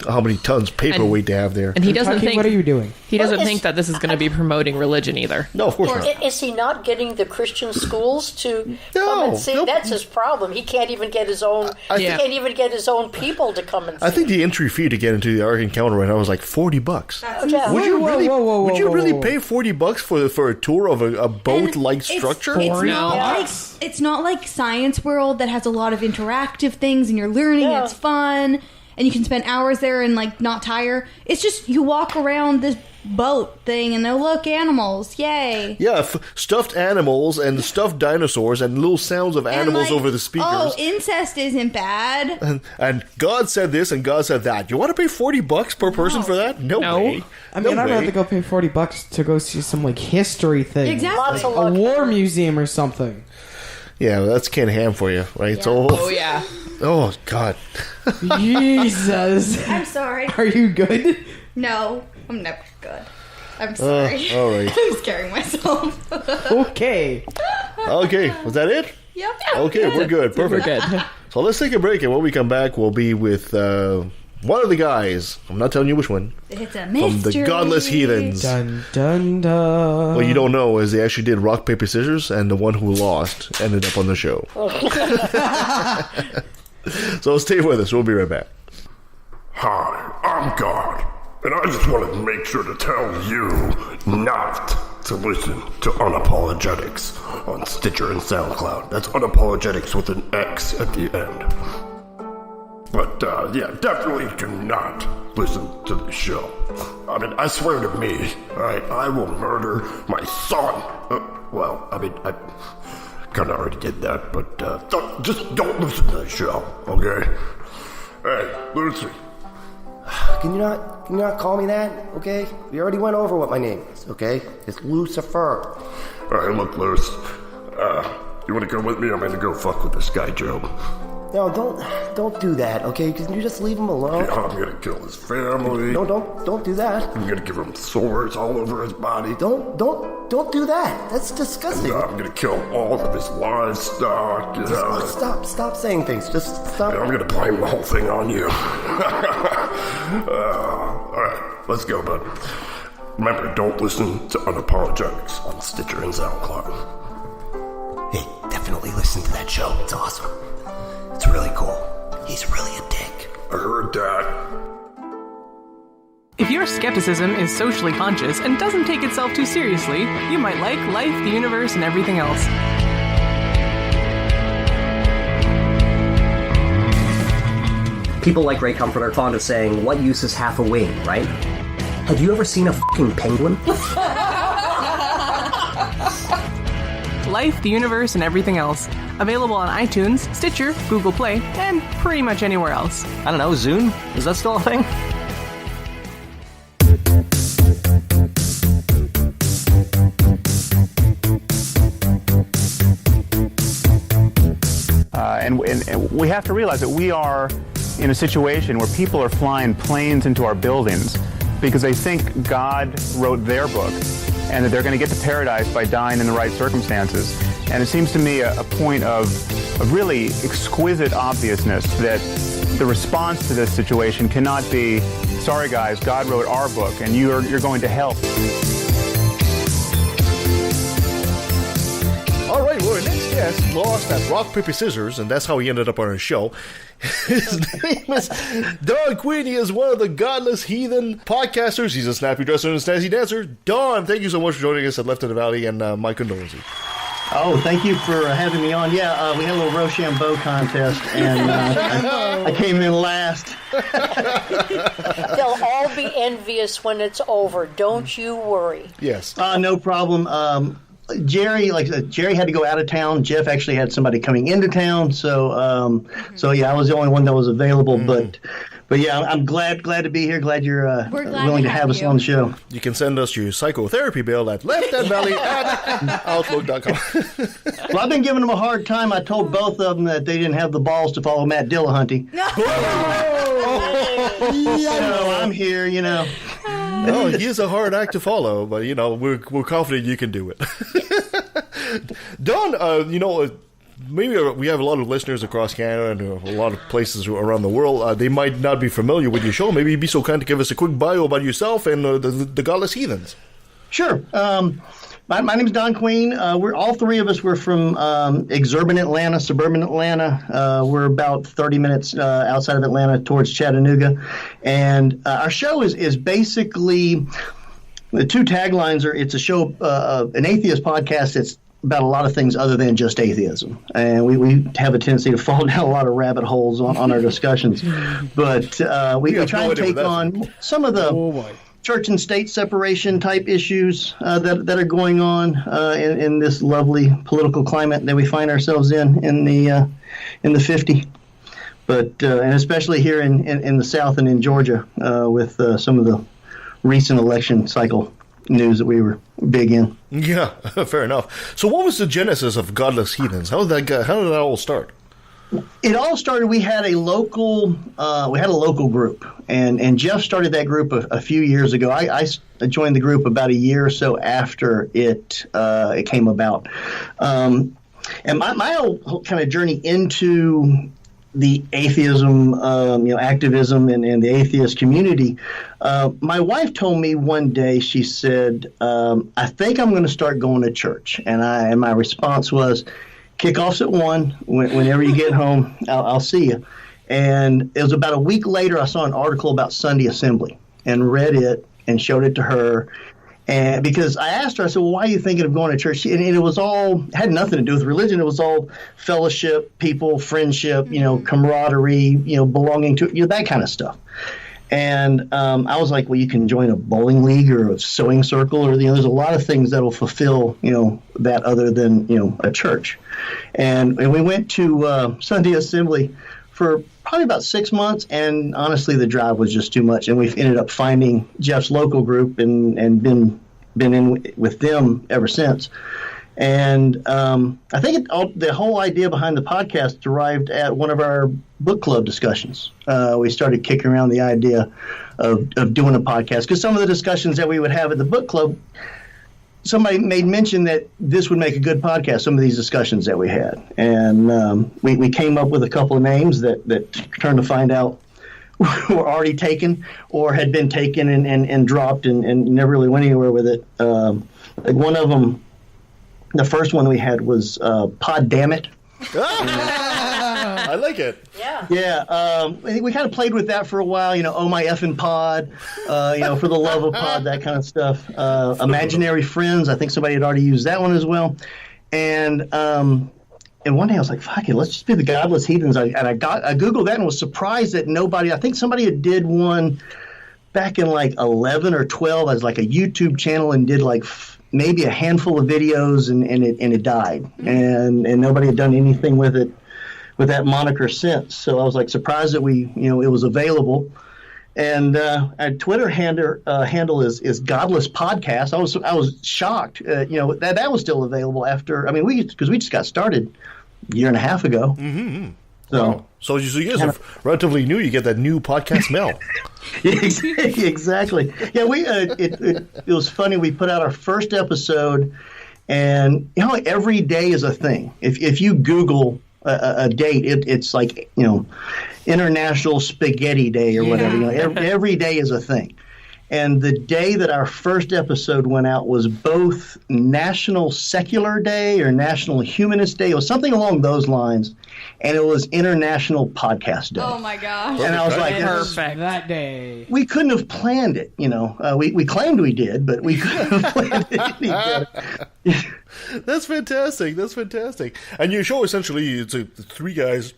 how many tons paperweight they have there. And he doesn't Kentucky, think what are you doing? he doesn't Well, think that this is going to be promoting religion either. No, of course not. Is he not getting the Christian schools to No, come and see? no. That's his problem. He can't even get his own. He Yeah. can't even get his own people to come and see. I think the entry fee to get into the Ark Encounter right now is like $40. Yeah. Would you Whoa, really? whoa, whoa, would you whoa, really whoa. pay $40 for a tour of a boat-like structure? It's not like Science World that has a lot of interactive things and you're learning and it's fun and you can spend hours there and like not tire. It's just you walk around this boat thing and look, animals, yay. Yeah, stuffed animals and stuffed dinosaurs and little sounds of animals like, over the speakers. Oh, incest isn't bad. And God said this and God said that. You want to pay $40 per person for that? No way. I mean, No I'd way. rather go pay $40 to go see some like history thing, Exactly. Lots of a luck. war museum or something. Yeah, well, that's Ken Ham for you, right? So, Oh yeah. oh God. Jesus, I'm sorry. are you good? No, I'm never good. I'm sorry. All right. I'm scaring myself. Okay. Okay, was that it? Yep. Okay, we're good. Perfect. We're good. So let's take a break, and when we come back, we'll be with one of the guys. I'm not telling you which one. It's a From mystery. the Godless Heathens. Dun dun dun. What you don't know is they actually did rock, paper, scissors, and the one who lost ended up on the show. So stay with us. We'll be right back. Hi, I'm God, and I just wanted to make sure to tell you not to listen to Unapologetics on Stitcher and SoundCloud. That's Unapologetics with an X at the end. But, yeah, definitely do not listen to the show. I mean, I swear to me, alright, I will murder my son. Well, I mean, I kind of already did that, but just don't listen to the show, okay? Hey, Lucy. Can you not call me that, okay? We already went over what my name is, okay? It's Lucifer. Alright, look, Luce. You want to come with me? I'm gonna go fuck with this guy, Joe. No, don't do that, okay? Can you just leave him alone? Yeah, I'm gonna kill his family. No, don't do that. I'm gonna give him sores all over his body. Don't do that. That's disgusting. I'm gonna kill all of his livestock. You know. Stop saying things. Just stop. I'm gonna blame the whole thing on you. Alright, let's go, bud. Remember, don't listen to Unapologetics on Stitcher and SoundCloud. Hey, definitely listen to that show. It's awesome. It's really cool. He's really a dick. I heard that. If your skepticism is socially conscious and doesn't take itself too seriously, you might like Life, the Universe, and Everything Else. People like Ray Comfort are fond of saying, what use is half a wing, right? Have you ever seen a fucking penguin? Life, the Universe, and Everything Else. Available on iTunes, Stitcher, Google Play, and pretty much anywhere else. I don't know, Zune? Is that still a thing? And we have to realize that we are in a situation where people are flying planes into our buildings because they think God wrote their book and that they're going to get to paradise by dying in the right circumstances. And it seems to me a point of really exquisite obviousness that the response to this situation cannot be, sorry guys, God wrote our book and you're going to hell. lost at rock, paper, scissors, and that's how he ended up on our show. His name is Don Quinn. He is one of the Godless Heathen podcasters. He's a snappy dresser and a snazzy dancer. Don, thank you so much for joining us at Left in the Valley, and my condolences. Oh, thank you for having me on. Yeah, we had a little Rochambeau contest, and I came in last. They'll all be envious when it's over. Don't you worry. Yes. No problem. Jerry, Jerry had to go out of town. Jeff actually had somebody coming into town, so yeah, I was the only one that was available. But yeah, I'm glad to be here. Glad you're willing to have us on the show. You can send us your psychotherapy bill at leftandvalley@outlook.com. Well, I've been giving them a hard time. I told both of them that they didn't have the balls to follow Matt Dillahunty. So I'm here, No, he is a hard act to follow, but we're confident you can do it. Don, maybe we have a lot of listeners across Canada and a lot of places around the world. They might not be familiar with your show. Maybe you'd be so kind to give us a quick bio about yourself and the Godless Heathens. Sure. My name is Don Queen. We're all three of us. We're from exurban Atlanta, suburban Atlanta. We're about 30 minutes outside of Atlanta towards Chattanooga. And our show is basically, the two taglines are, it's a show, an atheist podcast that's about a lot of things other than just atheism. And we have a tendency to fall down a lot of rabbit holes on our discussions. But we try and take on some of the church and state separation type issues that are going on in this lovely political climate that we find ourselves in the 50. But and especially here in the South and in Georgia with some of the recent election cycle news that we were big in. Yeah, fair enough. So what was the genesis of Godless Heathens? How did that all start? It all started, we had a local group, and Jeff started that group a few years ago. I joined the group about a year or so after it came about. And my whole kind of journey into the atheism, activism and the atheist community, my wife told me one day, she said, I think I'm going to start going to church. And my response was, kickoff's at 1. Whenever you get home, I'll see you. And it was about a week later, I saw an article about Sunday Assembly and read it and showed it to her. And because I asked her, I said, well, why are you thinking of going to church? And it was all, had nothing to do with religion. It was all fellowship, people, friendship, camaraderie, belonging to, that kind of stuff. And I was like, well, you can join a bowling league or a sewing circle, or there's a lot of things that will fulfill, that other than, a church. And we went to Sunday Assembly for probably about 6 months, and honestly, the drive was just too much. And we've ended up finding Jeff's local group and been in with them ever since. And I think the whole idea behind the podcast derived at one of our book club discussions. We started kicking around the idea of doing a podcast, because some of the discussions that we would have at the book club, somebody made mention that this would make a good podcast, some of these discussions that we had. And we came up with a couple of names that turned to find out were already taken or had been taken and dropped and never really went anywhere with it. Like one of them, the first one we had was Pod Damn It. I like it. Yeah. We kind of played with that for a while. Oh my effing pod. For the love of pod, that kind of stuff. Imaginary Friends. I think somebody had already used that one as well. And one day I was like, fuck it, let's just be the Godless Heathens. I Googled that and was surprised that nobody. I think somebody had did one back in like 11 or 12 as like a YouTube channel and did like maybe a handful of videos and it died, and nobody had done anything with it with that moniker since. So I was like surprised that it was available. And our Twitter handle is Godless Podcast. I was shocked, that was still available after. I mean, because we just got started a year and a half ago. Mm-hmm. So you guys are relatively new. You get that new podcast mail. Exactly. Yeah, it was funny. We put out our first episode, and every day is a thing. If you Google a date, it's like International Spaghetti Day or whatever. Every day is a thing. And the day that our first episode went out was both National Secular Day or National Humanist Day. It was something along those lines. And it was International Podcast Day. Oh, my gosh. And I was like, perfect. That day. We couldn't have planned it, you know. We claimed we did, but we couldn't have planned it any better. That's fantastic. That's fantastic. And your show, essentially, it's three guys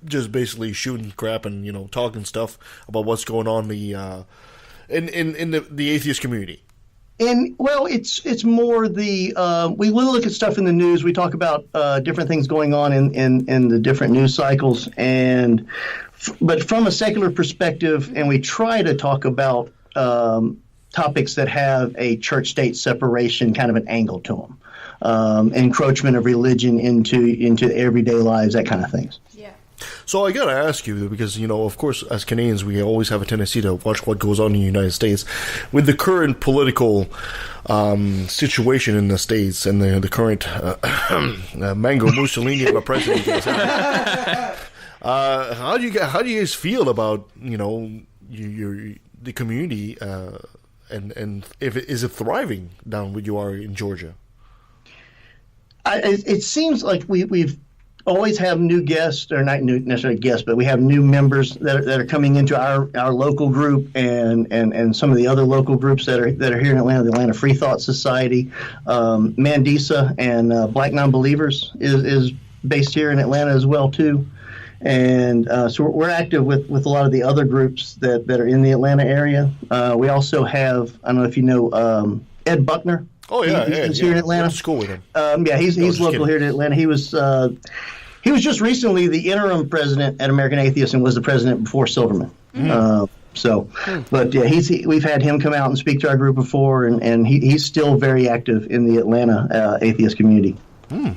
just basically shooting crap and, you know, talking stuff about what's going on in the atheist community. And well, it's more the we will look at stuff in the news. We talk about different things going on in the different news cycles, but from a secular perspective, and we try to talk about topics that have a church-state separation kind of an angle to them, encroachment of religion into everyday lives, that kind of things. So I gotta ask you, because, you know, of course, as Canadians, we always have a tendency to watch what goes on in the United States. With the current political situation in the States and the current Mango Mussolini of a president, how do you guys feel about, you know, the community and is it thriving down where you are in Georgia? It seems like we've always have new guests, or not new necessarily guests, but we have new members that are coming into our local group and some of the other local groups that are here in Atlanta, the Atlanta Free Thought Society, Mandisa and Black Nonbelievers is based here in Atlanta as well too, and so we're active with a lot of the other groups that are in the Atlanta area. We also have, I don't know if you know, Ed Buckner. Oh yeah, he's here in Atlanta. Went to school with him. He's local here in Atlanta. He was just recently the interim president at American Atheists and was the president before Silverman. But yeah, we've had him come out and speak to our group before, and he's still very active in the Atlanta atheist community.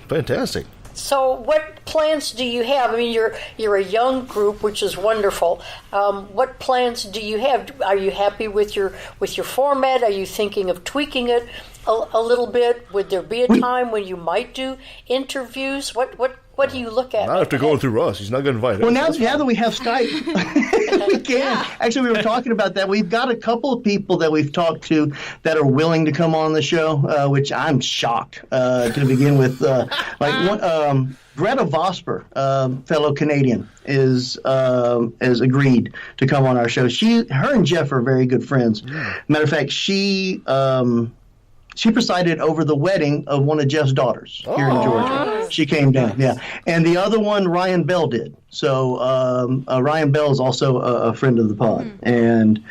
Fantastic. So, what plans do you have? I mean, you're a young group, which is wonderful. What plans do you have? Are you happy with your format? Are you thinking of tweaking it a little bit? Would there be a time when you might do interviews? What do you look at? Not after going through us. He's not going to invite us. Well, now that we have Skype, we can. Yeah. Actually, we were talking about that. We've got a couple of people that we've talked to that are willing to come on the show, which I'm shocked to begin with. Greta Vosper, fellow Canadian, has agreed to come on our show. Her and Jeff are very good friends. Matter of fact, she presided over the wedding of one of Jeff's daughters here in Georgia. She came down, and the other one Ryan Bell did. So Ryan Bell is also a friend of the pod, and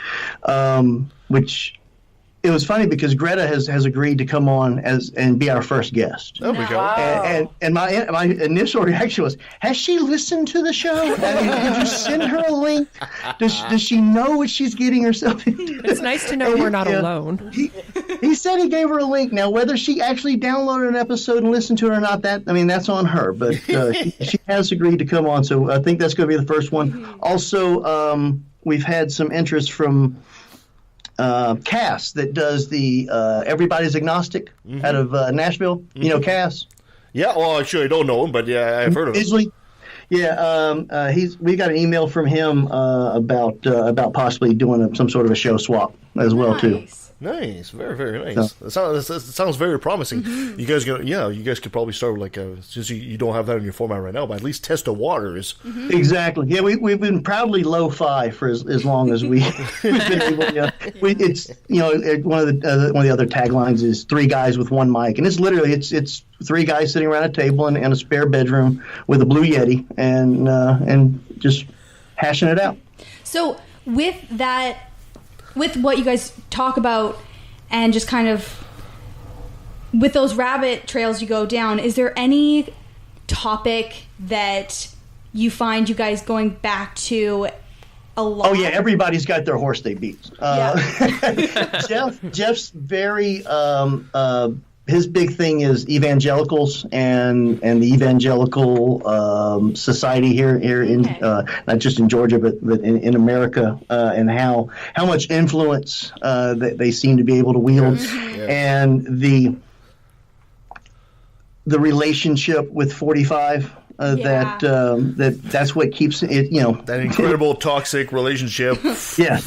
which. It was funny because Greta has agreed to come on and be our first guest. There we go. Wow. And my initial reaction was, has she listened to the show? Did you send her a link? Does she know what she's getting herself into? It's nice to know we're not alone. He said he gave her a link. Now, whether she actually downloaded an episode and listened to it or not, that's on her. But she has agreed to come on, so I think that's going to be the first one. Also, we've had some interest from Cass that does the Everybody's Agnostic out of Nashville. You know Cass? Yeah, well, I don't know him, but yeah, I've heard of him. Yeah, we got an email from him about possibly doing some sort of a show swap as well too. Nice, very, very nice. So. It sounds very promising. You guys could probably start with since you don't have that in your format right now, but at least test the waters. Exactly. Yeah, we've been proudly lo-fi for as long as we've been able. It's one of the other taglines is 3 guys with 1 mic, and it's literally it's 3 guys sitting around a table in a spare bedroom with a Blue Yeti and just hashing it out. So with that. With what you guys talk about and just kind of with those rabbit trails you go down, is there any topic that you find you guys going back to a lot? Oh, yeah. Everybody's got their horse they beat. Jeff's very his big thing is evangelicals and the evangelical society here in not just in Georgia but in America and how much influence that they seem to be able to wield and the relationship with 45 that's what keeps it. That incredible toxic relationship. Yeah.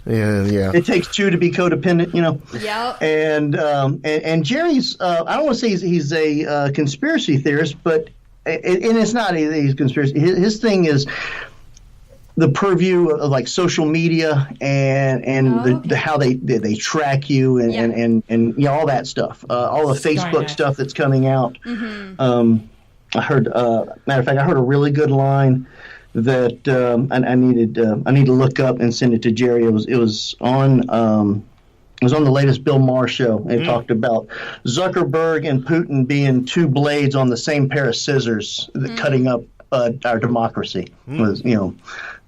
Yeah. It takes two to be codependent, Yep. And Jerry's, I don't want to say he's a conspiracy theorist, but and it's not a conspiracy. His thing is the purview of like social media and how they track you and all that stuff, all the Facebook stuff that's coming out. Mm-hmm. I heard, matter of fact, I heard a really good line that I need to look up and send it to Jerry. It was on the latest Bill Maher show. It talked about Zuckerberg and Putin being two blades on the same pair of scissors, cutting up our democracy. Was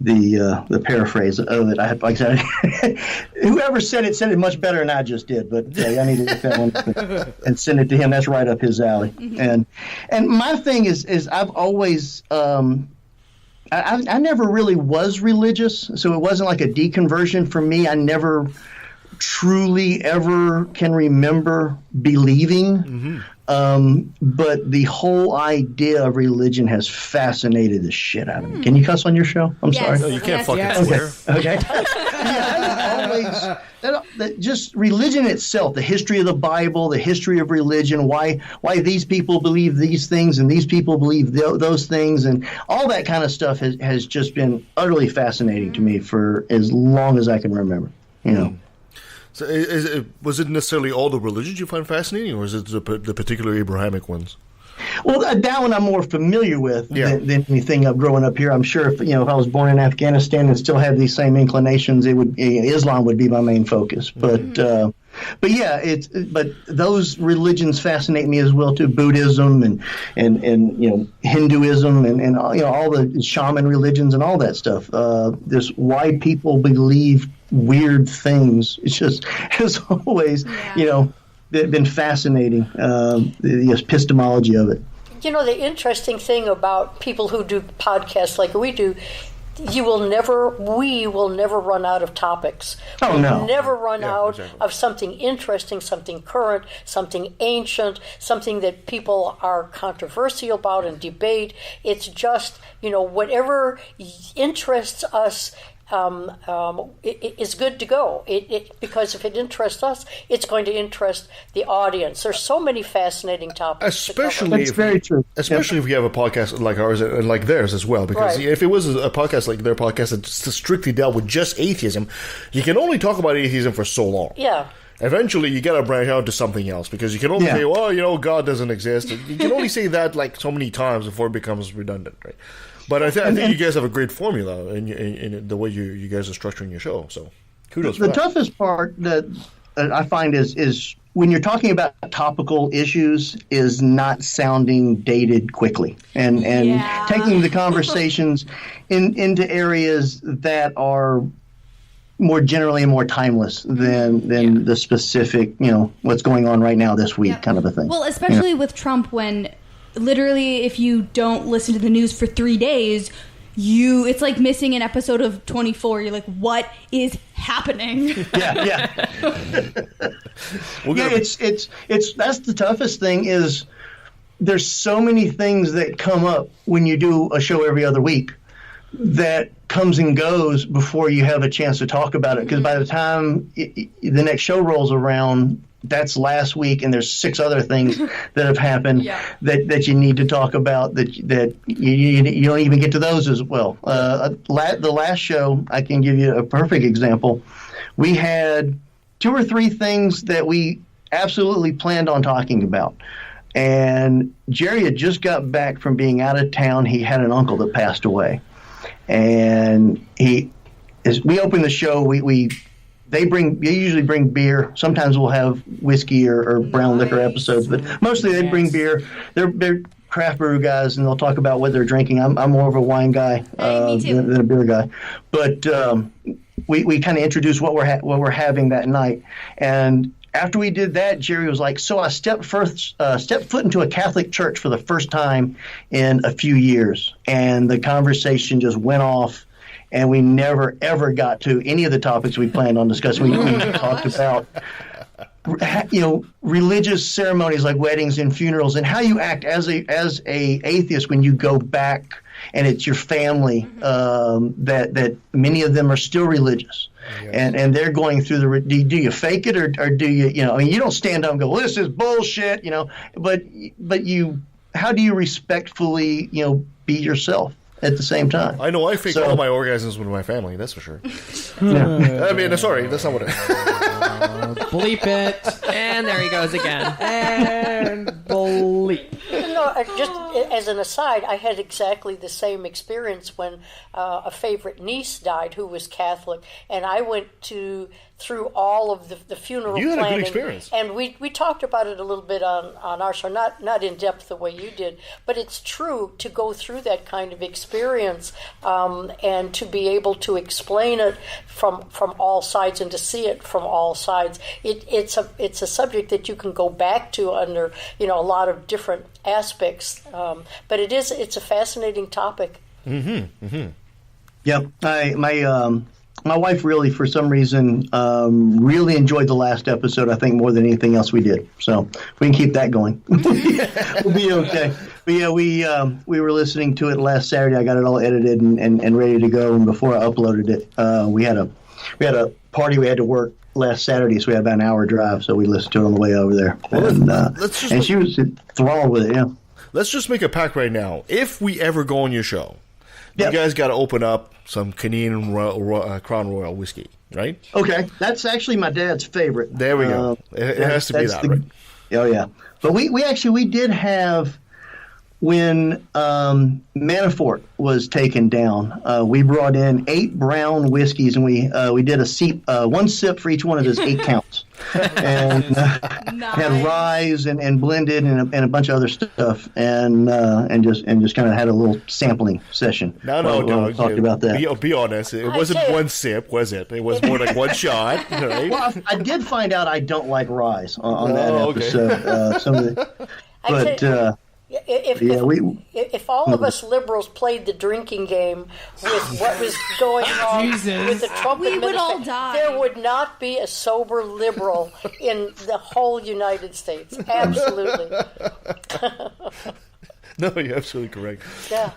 the paraphrase of it. I had, like I said, whoever said it much better than I just did. But I need to look that one and send it to him. That's right up his alley. Mm-hmm. And my thing is I've always. I never really was religious, so it wasn't like a deconversion for me. I never truly ever can remember believing. Mm-hmm. But the whole idea of religion has fascinated the shit out of me. Can you cuss on your show? I'm sorry. No, you can't fucking swear. Okay. Just religion itself, the history of the Bible, the history of religion, why these people believe these things and these people believe those things, and all that kind of stuff has just been utterly fascinating to me for as long as I can remember. So was it necessarily all the religions you find fascinating, or is it the particular Abrahamic ones? Well, that one I'm more familiar with than anything of growing up here. I'm sure if I was born in Afghanistan and still had these same inclinations, Islam would be my main focus. But but those religions fascinate me as well too. Buddhism and Hinduism and all the shaman religions and all that stuff. Just why people believe weird things. It's just has always been fascinating, the epistemology of it. The interesting thing about people who do podcasts like we do, we will never run out of topics. Oh, no. We'll never run out of something interesting, something current, something ancient, something that people are controversial about and debate. It's just, whatever interests us is good to go. Because if it interests us, it's going to interest the audience. There's so many fascinating topics. That's very true. Especially if you have a podcast like ours and like theirs as well. Because if it was a podcast like their podcast that strictly dealt with just atheism, you can only talk about atheism for so long. Yeah. Eventually, you got to branch out to something else because you can only say, well, God doesn't exist. You can only say that like so many times before it becomes redundant, right? But I think you guys have a great formula in the way you guys are structuring your show. So kudos. The toughest part that I find is when you're talking about topical issues is not sounding dated quickly and taking the conversations into areas that are more generally and more timeless than the specific, what's going on right now this week kind of a thing. Well, especially with Trump, when literally if you don't listen to the news for 3 days, it's like missing an episode of 24. You're like, what is happening? It's that's the toughest thing is there's so many things that come up when you do a show every other week that comes and goes before you have a chance to talk about it. Because by the time the next show rolls around, that's last week, and there's 6 other things that have happened that you need to talk about that you don't even get to those as well. The last show, I can give you a perfect example. We had 2 or 3 things that we absolutely planned on talking about. And Jerry had just got back from being out of town. He had an uncle that passed away. And we open the show, they usually bring beer. Sometimes we'll have whiskey or brown liquor episodes, but mostly they bring beer. They're craft brew guys, and they'll talk about what they're drinking. I'm more of a wine guy than a beer guy. But we kind of introduce what we're having that night. And after we did that, Jerry was like, so I stepped foot into a Catholic church for the first time in a few years. And the conversation just went off, and we never, ever got to any of the topics we planned on discussing. We talked about religious ceremonies like weddings and funerals, and how you act as a atheist when you go back and it's your family, that many of them are still religious. Yes. And they're going through do you fake it or do you you don't stand up and go, well, this is bullshit, but how do you respectfully be yourself at the same time? I know I fake all my orgasms with my family, that's for sure. I mean, sorry, that's not what bleep it. And there he goes again. And bleep. Just as an aside, I had exactly the same experience when a favorite niece died who was Catholic, and I went through all of the funeral you had planning. A good experience. And we talked about it a little bit on our show, not in depth the way you did, but it's true to go through that kind of experience and to be able to explain it from all sides and to see it from all sides. It's a subject that you can go back to under a lot of different aspects, but it's a fascinating topic. Mm-hmm. Mm-hmm. Yep. My wife really, for some reason, really enjoyed the last episode, I think, more than anything else we did. So if we can keep that going, we'll be okay. But yeah, we were listening to it last Saturday. I got it all edited and ready to go. And before I uploaded it, we had a party we had to work last Saturday, so we had about an hour drive. So we listened to it on the way over there. Well, and she was enthralled with it, yeah. Let's just make a pact right now. If we ever go on your show, you guys got to open up some Canadian Crown Royal whiskey, right? Okay, that's actually my dad's favorite. There we go. It has to be that, right? Oh yeah, but we did have when Manafort was taken down. We brought in 8 brown whiskeys, and we did one sip for each one of his 8 counts, and had rye and blended and a bunch of other stuff, and just kind of had a little sampling session. No, Doug, talked about that. Be honest. It wasn't one sip, was it? It was more like one shot, right? Well, I did find out I don't like rye on that episode. Okay. If all of us liberals played the drinking game with what was going on with the Trump administration, would all die. There would not be a sober liberal in the whole United States. Absolutely. No, you're absolutely correct. Yeah.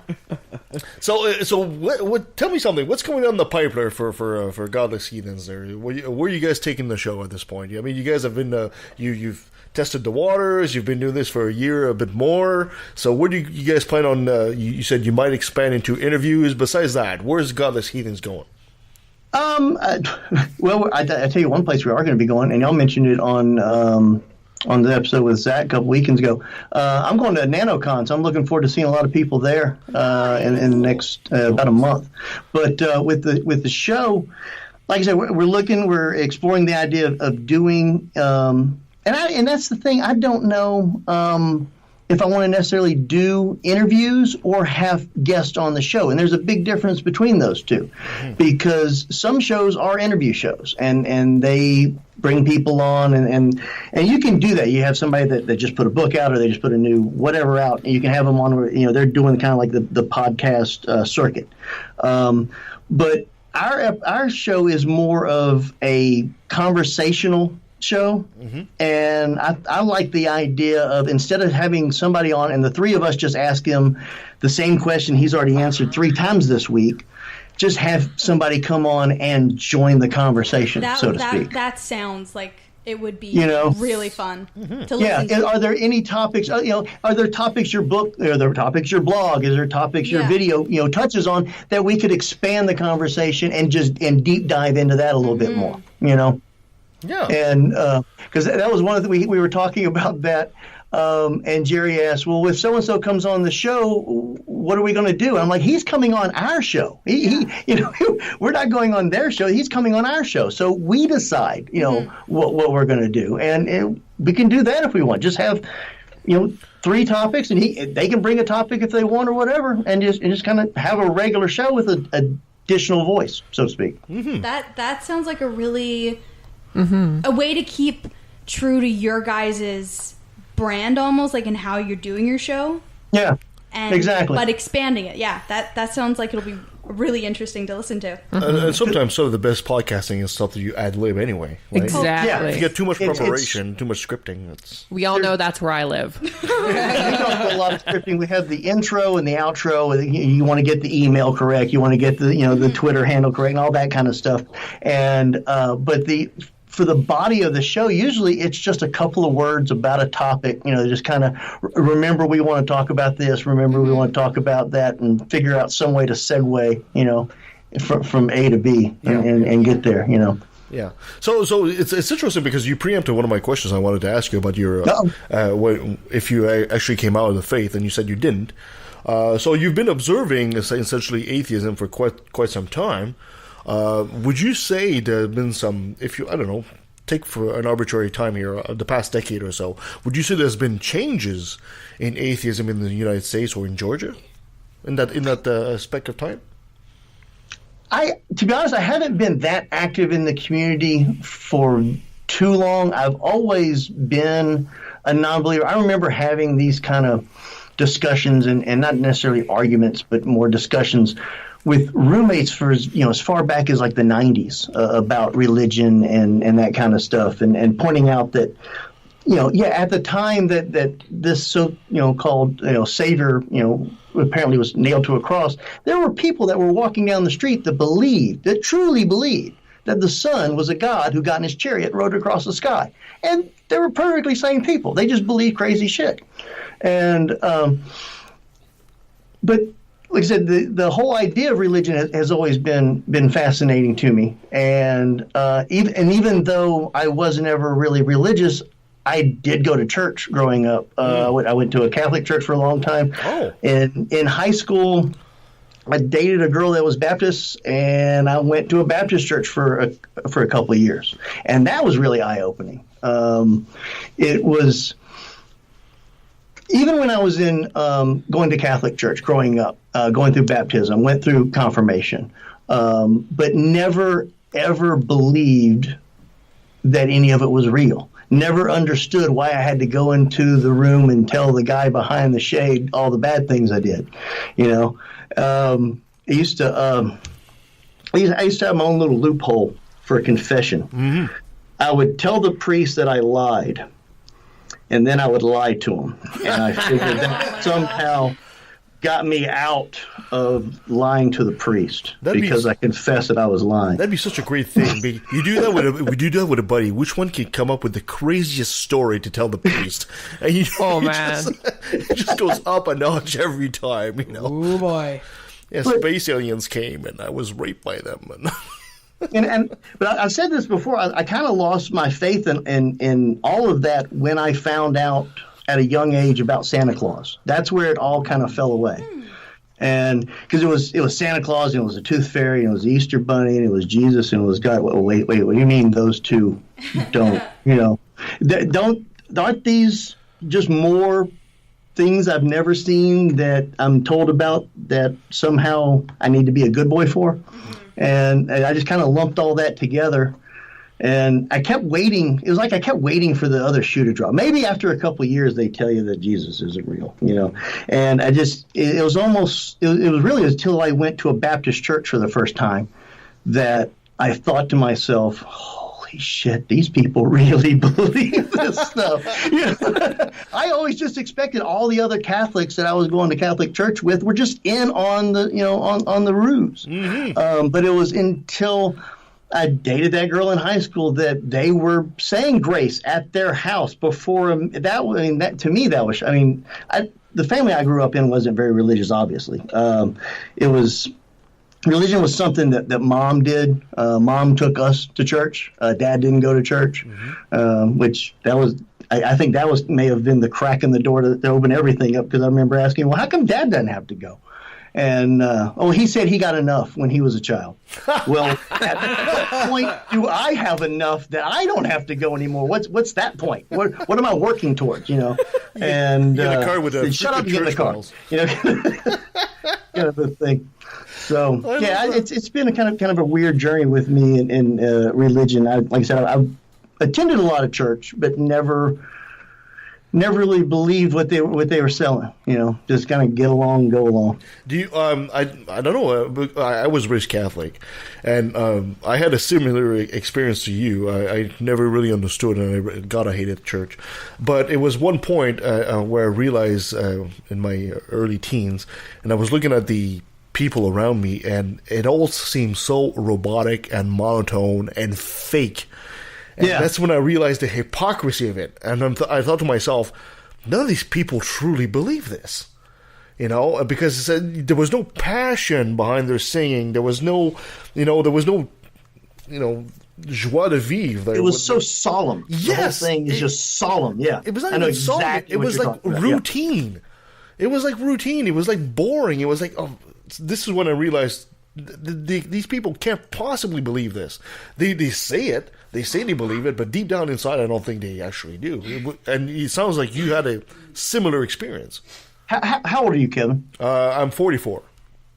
So what? Tell me something. What's going on in the pipeline for Godless Heathens? There, where are you guys taking the show at this point? I mean, you guys have been you've tested the waters. You've been doing this for a year, a bit more. So where do you guys plan on? You said you might expand into interviews. Besides that, where's Godless Heathens going? Well, I tell you one place we are going to be going, and y'all mentioned it on the episode with Zach a couple weekends ago. I'm going to NanoCon, so I'm looking forward to seeing a lot of people there in the next about a month. But with the show, like I said, we're exploring the idea of doing, and that's the thing. I don't know if I want to necessarily do interviews or have guests on the show. And there's a big difference between those two, because some shows are interview shows and they bring people on and you can do that. You have somebody that just put a book out or they just put a new whatever out, and you can have them on where, they're doing kind of like the podcast circuit. But our show is more of a conversational show, and I like the idea of, instead of having somebody on and the three of us just ask him the same question he's already answered 3 times this week, just have somebody come on and join the conversation, so to speak. That sounds like it would be really fun to listen to. Are there any topics, are there topics your book, are there topics your blog, is there topics your video, touches on, that we could expand the conversation and deep dive into that a little bit more, Yeah, and because that was one of we were talking about that, and Jerry asked, "Well, if so and so comes on the show, what are we going to do?" And I'm like, "He's coming on our show. We're not going on their show. He's coming on our show. So we decide, what we're going to do, and we can do that if we want. Just have, 3 topics, and they can bring a topic if they want or whatever, and just kind of have a regular show with an additional voice, so to speak." That sounds like a really a way to keep true to your guys' brand, almost like in how you're doing your show. Yeah, exactly. But expanding it, that sounds like it'll be really interesting to listen to. And sometimes some of the best podcasting is stuff that you ad-lib anyway. Right? Exactly. If you get too much preparation, too much scripting, we all know that's where I live. We don't do a lot of scripting. We have the intro and the outro. You want to get the email correct. You want to get the Twitter handle correct and all that kind of stuff. And for the body of the show, usually it's just a couple of words about a topic, just kind of remember we want to talk about this, remember we want to talk about that, and figure out some way to segue, from A to B and get there, Yeah. So it's interesting because you preempted one of my questions I wanted to ask you about your if you actually came out of the faith, and you said you didn't. So you've been observing essentially atheism for quite some time. Would you say there have been some, take for an arbitrary time here, the past decade or so, would you say there's been changes in atheism in the United States or in Georgia in that aspect of time? To be honest, I haven't been that active in the community for too long. I've always been a non-believer. I remember having these kind of discussions and not necessarily arguments, but more discussions with roommates for as far back as like the 90s about religion and that kind of stuff, and pointing out that at the time that this called Savior apparently was nailed to a cross, there were people that were walking down the street that truly believed that the Son was a God who got in his chariot and rode across the sky, and they were perfectly sane people. They just believed crazy shit, and but. Like I said, the whole idea of religion has always been fascinating to me, and even though I wasn't ever really religious, I did go to church growing up. I went to a Catholic church for a long time. Oh. In high school, I dated a girl that was Baptist, and I went to a Baptist church for a couple of years, and that was really eye-opening. It was. Even when I was in going to Catholic church growing up, going through baptism, went through confirmation, but never, ever believed that any of it was real. Never understood why I had to go into the room and tell the guy behind the shade all the bad things I did. I used to have my own little loophole for a confession. Mm-hmm. I would tell the priest that I lied, and then I would lie to him. And I figured that somehow got me out of lying to the priest because I confessed that I was lying. That'd be such a great thing. We do that with a buddy. Which one can come up with the craziest story to tell the priest? And it just goes up a notch every time. Oh boy! Yeah, space aliens came, and I was raped by them. But I've said this before. I kind of lost my faith in all of that when I found out at a young age about Santa Claus. That's where it all kind of fell away. And because it was Santa Claus, and it was a Tooth Fairy, and it was the Easter Bunny, and it was Jesus, and it was God. Wait, what do you mean those two don't? Aren't these just more things I've never seen that I'm told about that somehow I need to be a good boy for? And I just kind of lumped all that together, and I kept waiting. It was like I kept waiting for the other shoe to drop. Maybe after a couple of years, they tell you that Jesus isn't real, And it was really until I went to a Baptist church for the first time that I thought to myself, holy shit, these people really believe this stuff. I always just expected all the other Catholics that I was going to Catholic church with were just in on the, on the ruse. Mm-hmm. But it was until I dated that girl in high school that they were saying grace at their house before the family I grew up in wasn't very religious, obviously. Religion was something that Mom did. Mom took us to church. Dad didn't go to church, which I think that may have been the crack in the door to open everything up, because I remember asking, well, how come Dad doesn't have to go? And, he said he got enough when he was a child. Well, at what point do I have enough that I don't have to go anymore? What's that point? What am I working towards, And the car with a shut up and get in the car. The thing. So it's been a kind of a weird journey with me in religion. Like I said, I've attended a lot of church, but never never really believed what they were selling. Just kind of get along and go along. Do you? I don't know. I was raised Catholic, and I had a similar experience to you. I never really understood, and I hated church. But it was one point where I realized in my early teens, and I was looking at the people around me, and it all seemed so robotic and monotone and fake. And that's when I realized the hypocrisy of it. And I thought to myself, none of these people truly believe this. Because there was no passion behind their singing. There was no, joie de vivre. It was so solemn. Yes. The whole thing is just solemn, yeah. It was not even solemn. Exactly it was like routine. Yeah. It was like routine. It was like boring. It was like, this is when I realized these people can't possibly believe this. They say it. They say they believe it, but deep down inside, I don't think they actually do. And it sounds like you had a similar experience. How old are you, Kevin? I'm 44.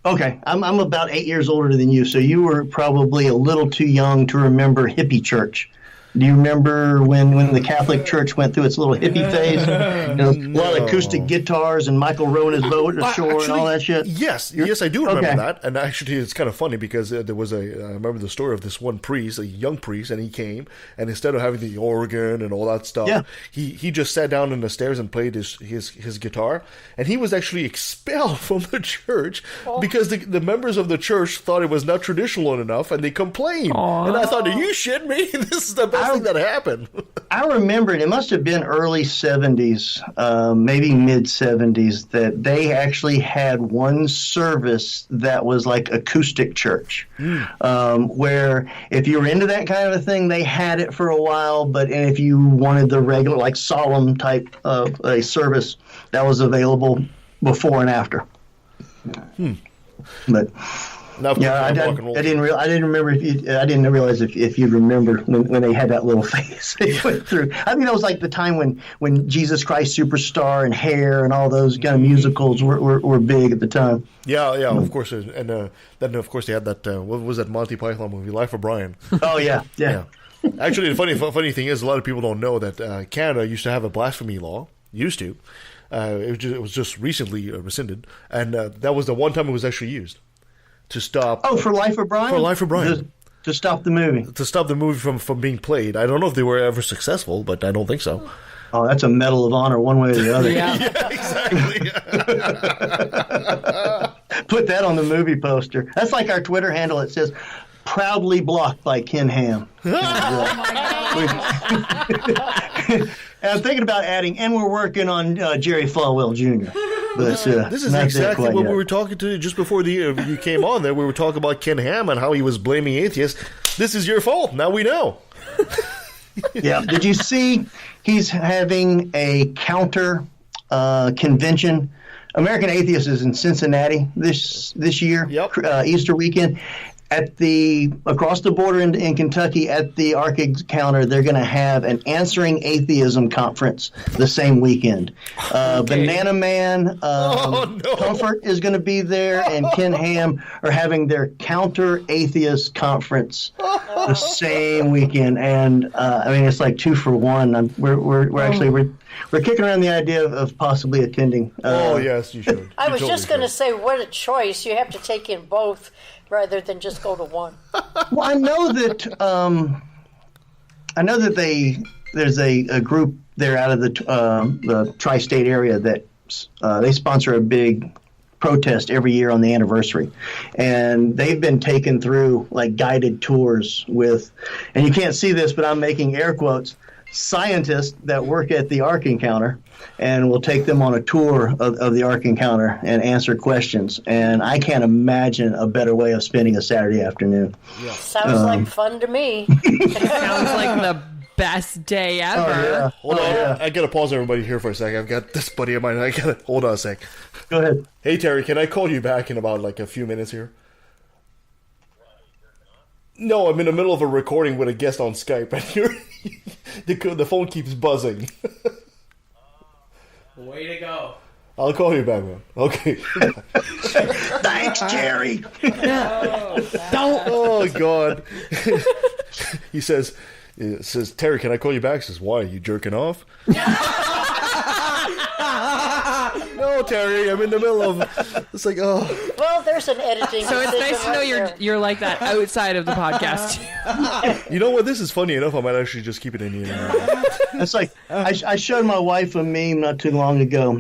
Okay, I'm about 8 years older than you, so you were probably a little too young to remember hippie church. Do you remember when the Catholic Church went through its little hippie phase? A lot of acoustic guitars and Michael rowing his boat ashore and all that shit? Yes, I do remember that. And actually, it's kind of funny because there was I remember the story of this one priest, a young priest, and he came, and instead of having the organ and all that stuff, he just sat down on the stairs and played his guitar, and he was actually expelled from the church because the members of the church thought it was not traditional enough, and they complained. And I thought, are you shitting me? This is the best thing that happened. I remember it must have been early 70s, maybe mid 70s, that they actually had one service that was like acoustic church, where if you were into that kind of a thing, they had it for a while, but if you wanted the regular, like solemn type of a service, that was available before and after. But I didn't remember I didn't realize if you remember when they had that little phase they went through. I mean, it was like the time when Jesus Christ Superstar and Hair and all those kind of musicals were big at the time. Yeah, of course. And then of course they had that what was that Monty Python movie, Life of Brian? Oh yeah. Actually, the funny thing is, a lot of people don't know that Canada used to have a blasphemy law. Used to. It was just recently rescinded, and that was the one time it was actually used. To stop. Oh, for Life of Brian? For Life of Brian. To stop the movie. To stop the movie from being played. I don't know if they were ever successful, but I don't think so. Oh, that's a Medal of Honor one way or the other. Yeah, exactly. Put that on the movie poster. That's like our Twitter handle. It says, proudly blocked by Ken Ham. And I'm thinking about adding, and we're working on Jerry Falwell Jr. But, this is exactly what we were talking to just before you came on there. We were talking about Ken Ham and how he was blaming atheists. This is your fault. Now we know. Yeah. Did you see he's having a counter convention? American Atheists is in Cincinnati this year, Easter weekend. Across the border in Kentucky at the Ark Encounter, they're going to have an Answering Atheism conference the same weekend. Banana Man, Comfort is going to be there, and Ken Ham are having their Counter Atheist conference the same weekend. And I mean, it's like 2 for 1. We're kicking around the idea of possibly attending. Yes, you should. I was just going to say, what a choice! You have to take in both rather than just go to one. Well, I know that there's a group there out of the tri-state area that they sponsor a big protest every year on the anniversary, and they've been taken through like guided tours with, and you can't see this, but I'm making air quotes, scientists that work at the Ark Encounter, and we'll take them on a tour of the Ark Encounter and answer questions. And I can't imagine a better way of spending a Saturday afternoon. Yeah. Sounds like fun to me. Sounds like the best day ever. Oh, yeah. Hold on. I got to pause everybody here for a second. I've got this buddy of mine. Hold on a sec. Go ahead. Hey, Terry, can I call you back in about like a few minutes here? No, I'm in the middle of a recording with a guest on Skype, and the phone keeps buzzing. Way to go. I'll call you back, man. Okay. Thanks, Jerry. Don't. Oh, God. He says, Terry, can I call you back? He says, why? Are you jerking off? Terry. I'm in the middle of. It's like, oh. Well, there's an editing. So it's nice to know you're like that outside of the podcast. You know what? This is funny enough. I might actually just keep it in here. It's like I showed my wife a meme not too long ago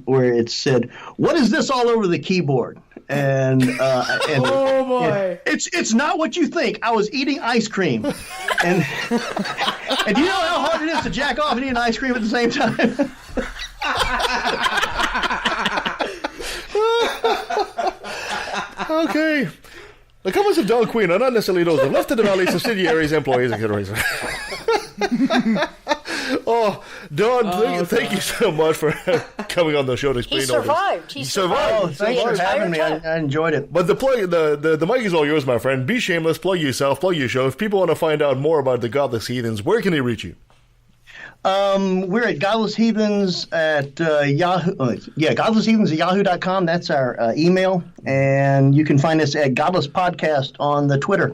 where it said, "What is this all over the keyboard?" And Oh boy. it's not what you think. I was eating ice cream, and do you know how hard it is to jack off and eat an ice cream at the same time? Okay. The comments of Don Queen are not necessarily those of Left of the Valley subsidiaries, employees, etc. Oh, Don, thank you so much for coming on the show to explain He all this. survived. He survived. Oh, thanks for having me. I enjoyed it. But the mic is all yours, my friend. Be shameless. Plug yourself. Plug your show. If people want to find out more about the Godless Heathens, where can they reach you? We're at Godless Heathens at Yahoo. Godless Heathens at yahoo.com. That's our email. And you can find us at Godless Podcast on the Twitter.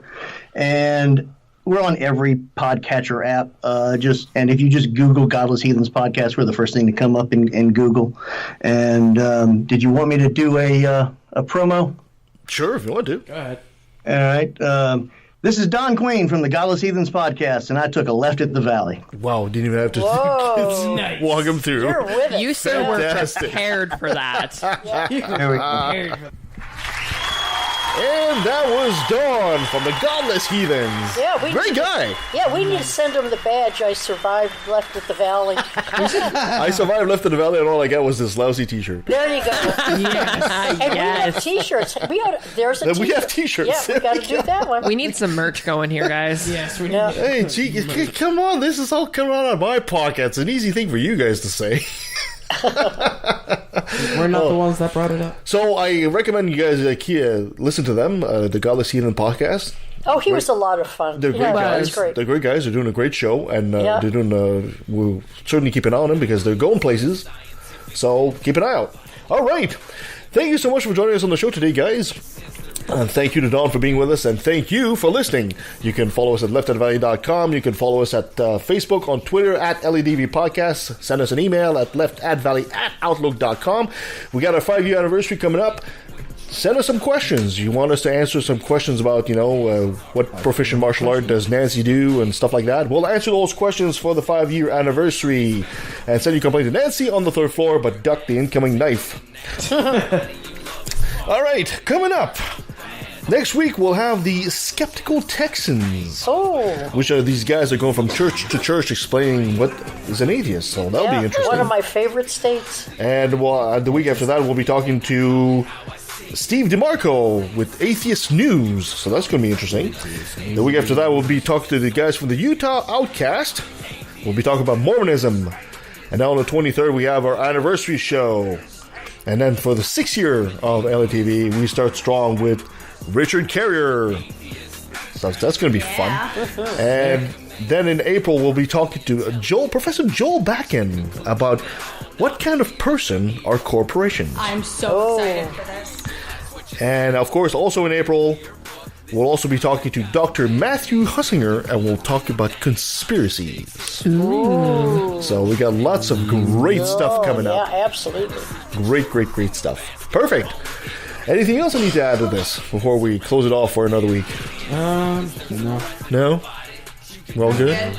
And we're on every podcatcher app. And if you just Google Godless Heathens Podcast, we're the first thing to come up in Google. And did you want me to do a promo? Sure, if you want to. Go ahead. All right. This is Don Queen from the Godless Heathens Podcast, and I took a left at the Valley. Wow, didn't even have to Whoa. walk him through. You're with it. You sir were Fantastic. prepared for that. There we go. And that was Dawn from the Godless Heathens. Yeah, Great guy. Yeah, we need to send him the badge. I survived left at the Valley. I survived Left of the Valley, and all I got was this lousy T-shirt. There you go. Yes. And we have T-shirts. There's a We T-shirt. have T-shirts. Yeah, we got to do that one. We need some merch going here, guys. Yes, we Yeah. Hey, gee, come on. This is all coming out of my pocket. It's an easy thing for you guys to say. We're not the ones that brought it up. So I recommend you guys listen to them, the Godless Heathen podcast. Oh, he was a lot of fun. They're great Yeah, guys. that's great. They're great guys. They're doing a great show, and Yeah. they're doing. We'll certainly keep an eye on them because they're going places. So keep an eye out. All right. Thank you so much for joining us on the show today, guys. And thank you to Don for being with us, and thank you for listening. You can follow us at leftadvalley.com. You can follow us at Facebook, on Twitter, at LEDV Podcasts. Send us an email at leftadvalley@outlook.com. We got our 5-year anniversary coming up. Send us some questions. You want us to answer some questions about, what proficient martial art does Nancy do and stuff like that? We'll answer those questions for the 5-year anniversary. And send your complaint to Nancy on the 3rd floor, but duck the incoming knife. All right, coming up. Next week, we'll have the Skeptical Texans. Oh. Which are these guys that go from church to church explaining what is an atheist. So that'll be interesting. One of my favorite states. And the week after that, we'll be talking to Steve DeMarco with Atheist News. So that's going to be interesting. The week after that, we'll be talking to the guys from the Utah Outcast. We'll be talking about Mormonism. And now on the 23rd, we have our anniversary show. And then for the 6th year of LATV, we start strong with Richard Carrier. So that's going to be fun. And then in April, we'll be talking to Professor Joel Bakken about what kind of person are corporations. I'm so excited for this. And of course, also in April, we'll also be talking to Dr. Matthew Hussinger, and we'll talk about conspiracies. Ooh. So we got lots of great stuff coming up. Yeah, absolutely. Great stuff. Perfect. Anything else I need to add to this before we close it off for another week? No. No? We're all good?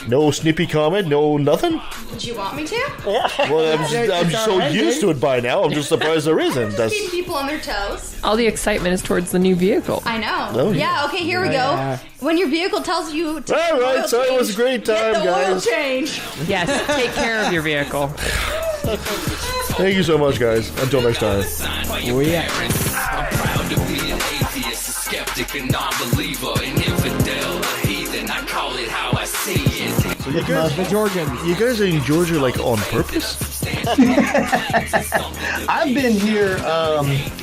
No snippy comment? No nothing? Did you want me to? Well, I'm so used to it by now. I'm just surprised there isn't. Keep people on their toes. All the excitement is towards the new vehicle. I know. Oh, yeah, okay, here we go. When your vehicle tells you to All right, so it was a great time, get the oil guys. change. Yes, take care of your vehicle. Thank you so much, guys. Until next time. Oh, yeah. I'm proud to be an atheist, a skeptic, a non-believer, an infidel, a heathen. I call it how I see it. So you guys are in Georgia like on purpose? I've been here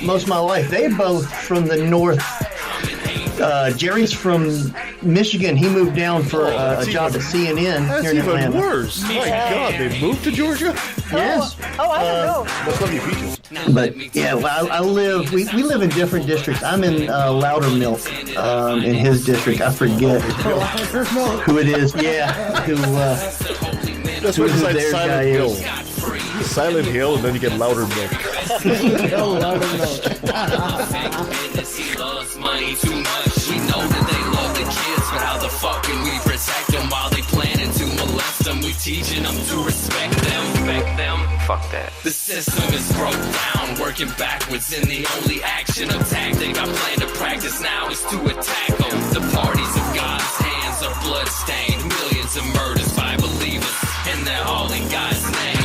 most of my life. They both from the north. Jerry's from Michigan. He moved down for a job at CNN That's here in even Atlanta. worse. My God, they moved to Georgia? Yes. Oh, I don't know. What's up, you peaches? But yeah, well, I live. We live in different districts. I'm in Loudermilk, in his district. I forget who it is. Yeah, That's what who it's like their guy Silent Hill. is. Silent Hill, and then you get louder milk. He loves money too much. We know that they love the kids, but how the fuck can we protect them while they planning to molest them? We teaching them to respect them. Fuck that. The system is broke down, working backwards, and the only action or tactic I plan to practice now is to attack them. The parties of God's hands are bloodstained, millions of murders by believers, and they're all in God's name.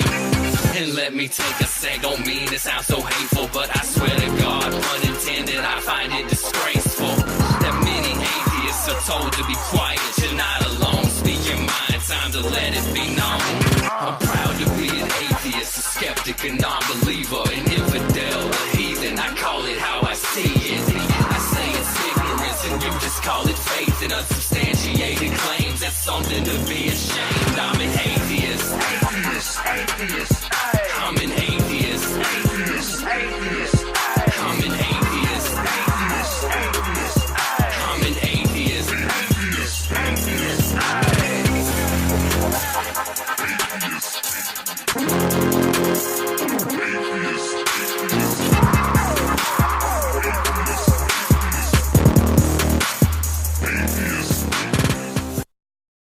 And let me take a sec, don't mean to sound so hateful, but I swear to God, unintended, I find it disgraceful that many atheists are told to be quiet. You're not alone, speak your mind, time to let it be known. I'm proud to be an atheist, a skeptic, a non-believer, an infidel, a heathen, I call it how I see it. I say it's ignorance and you just call it faith and unsubstantiated claims. That's something to be ashamed. I'm an atheist.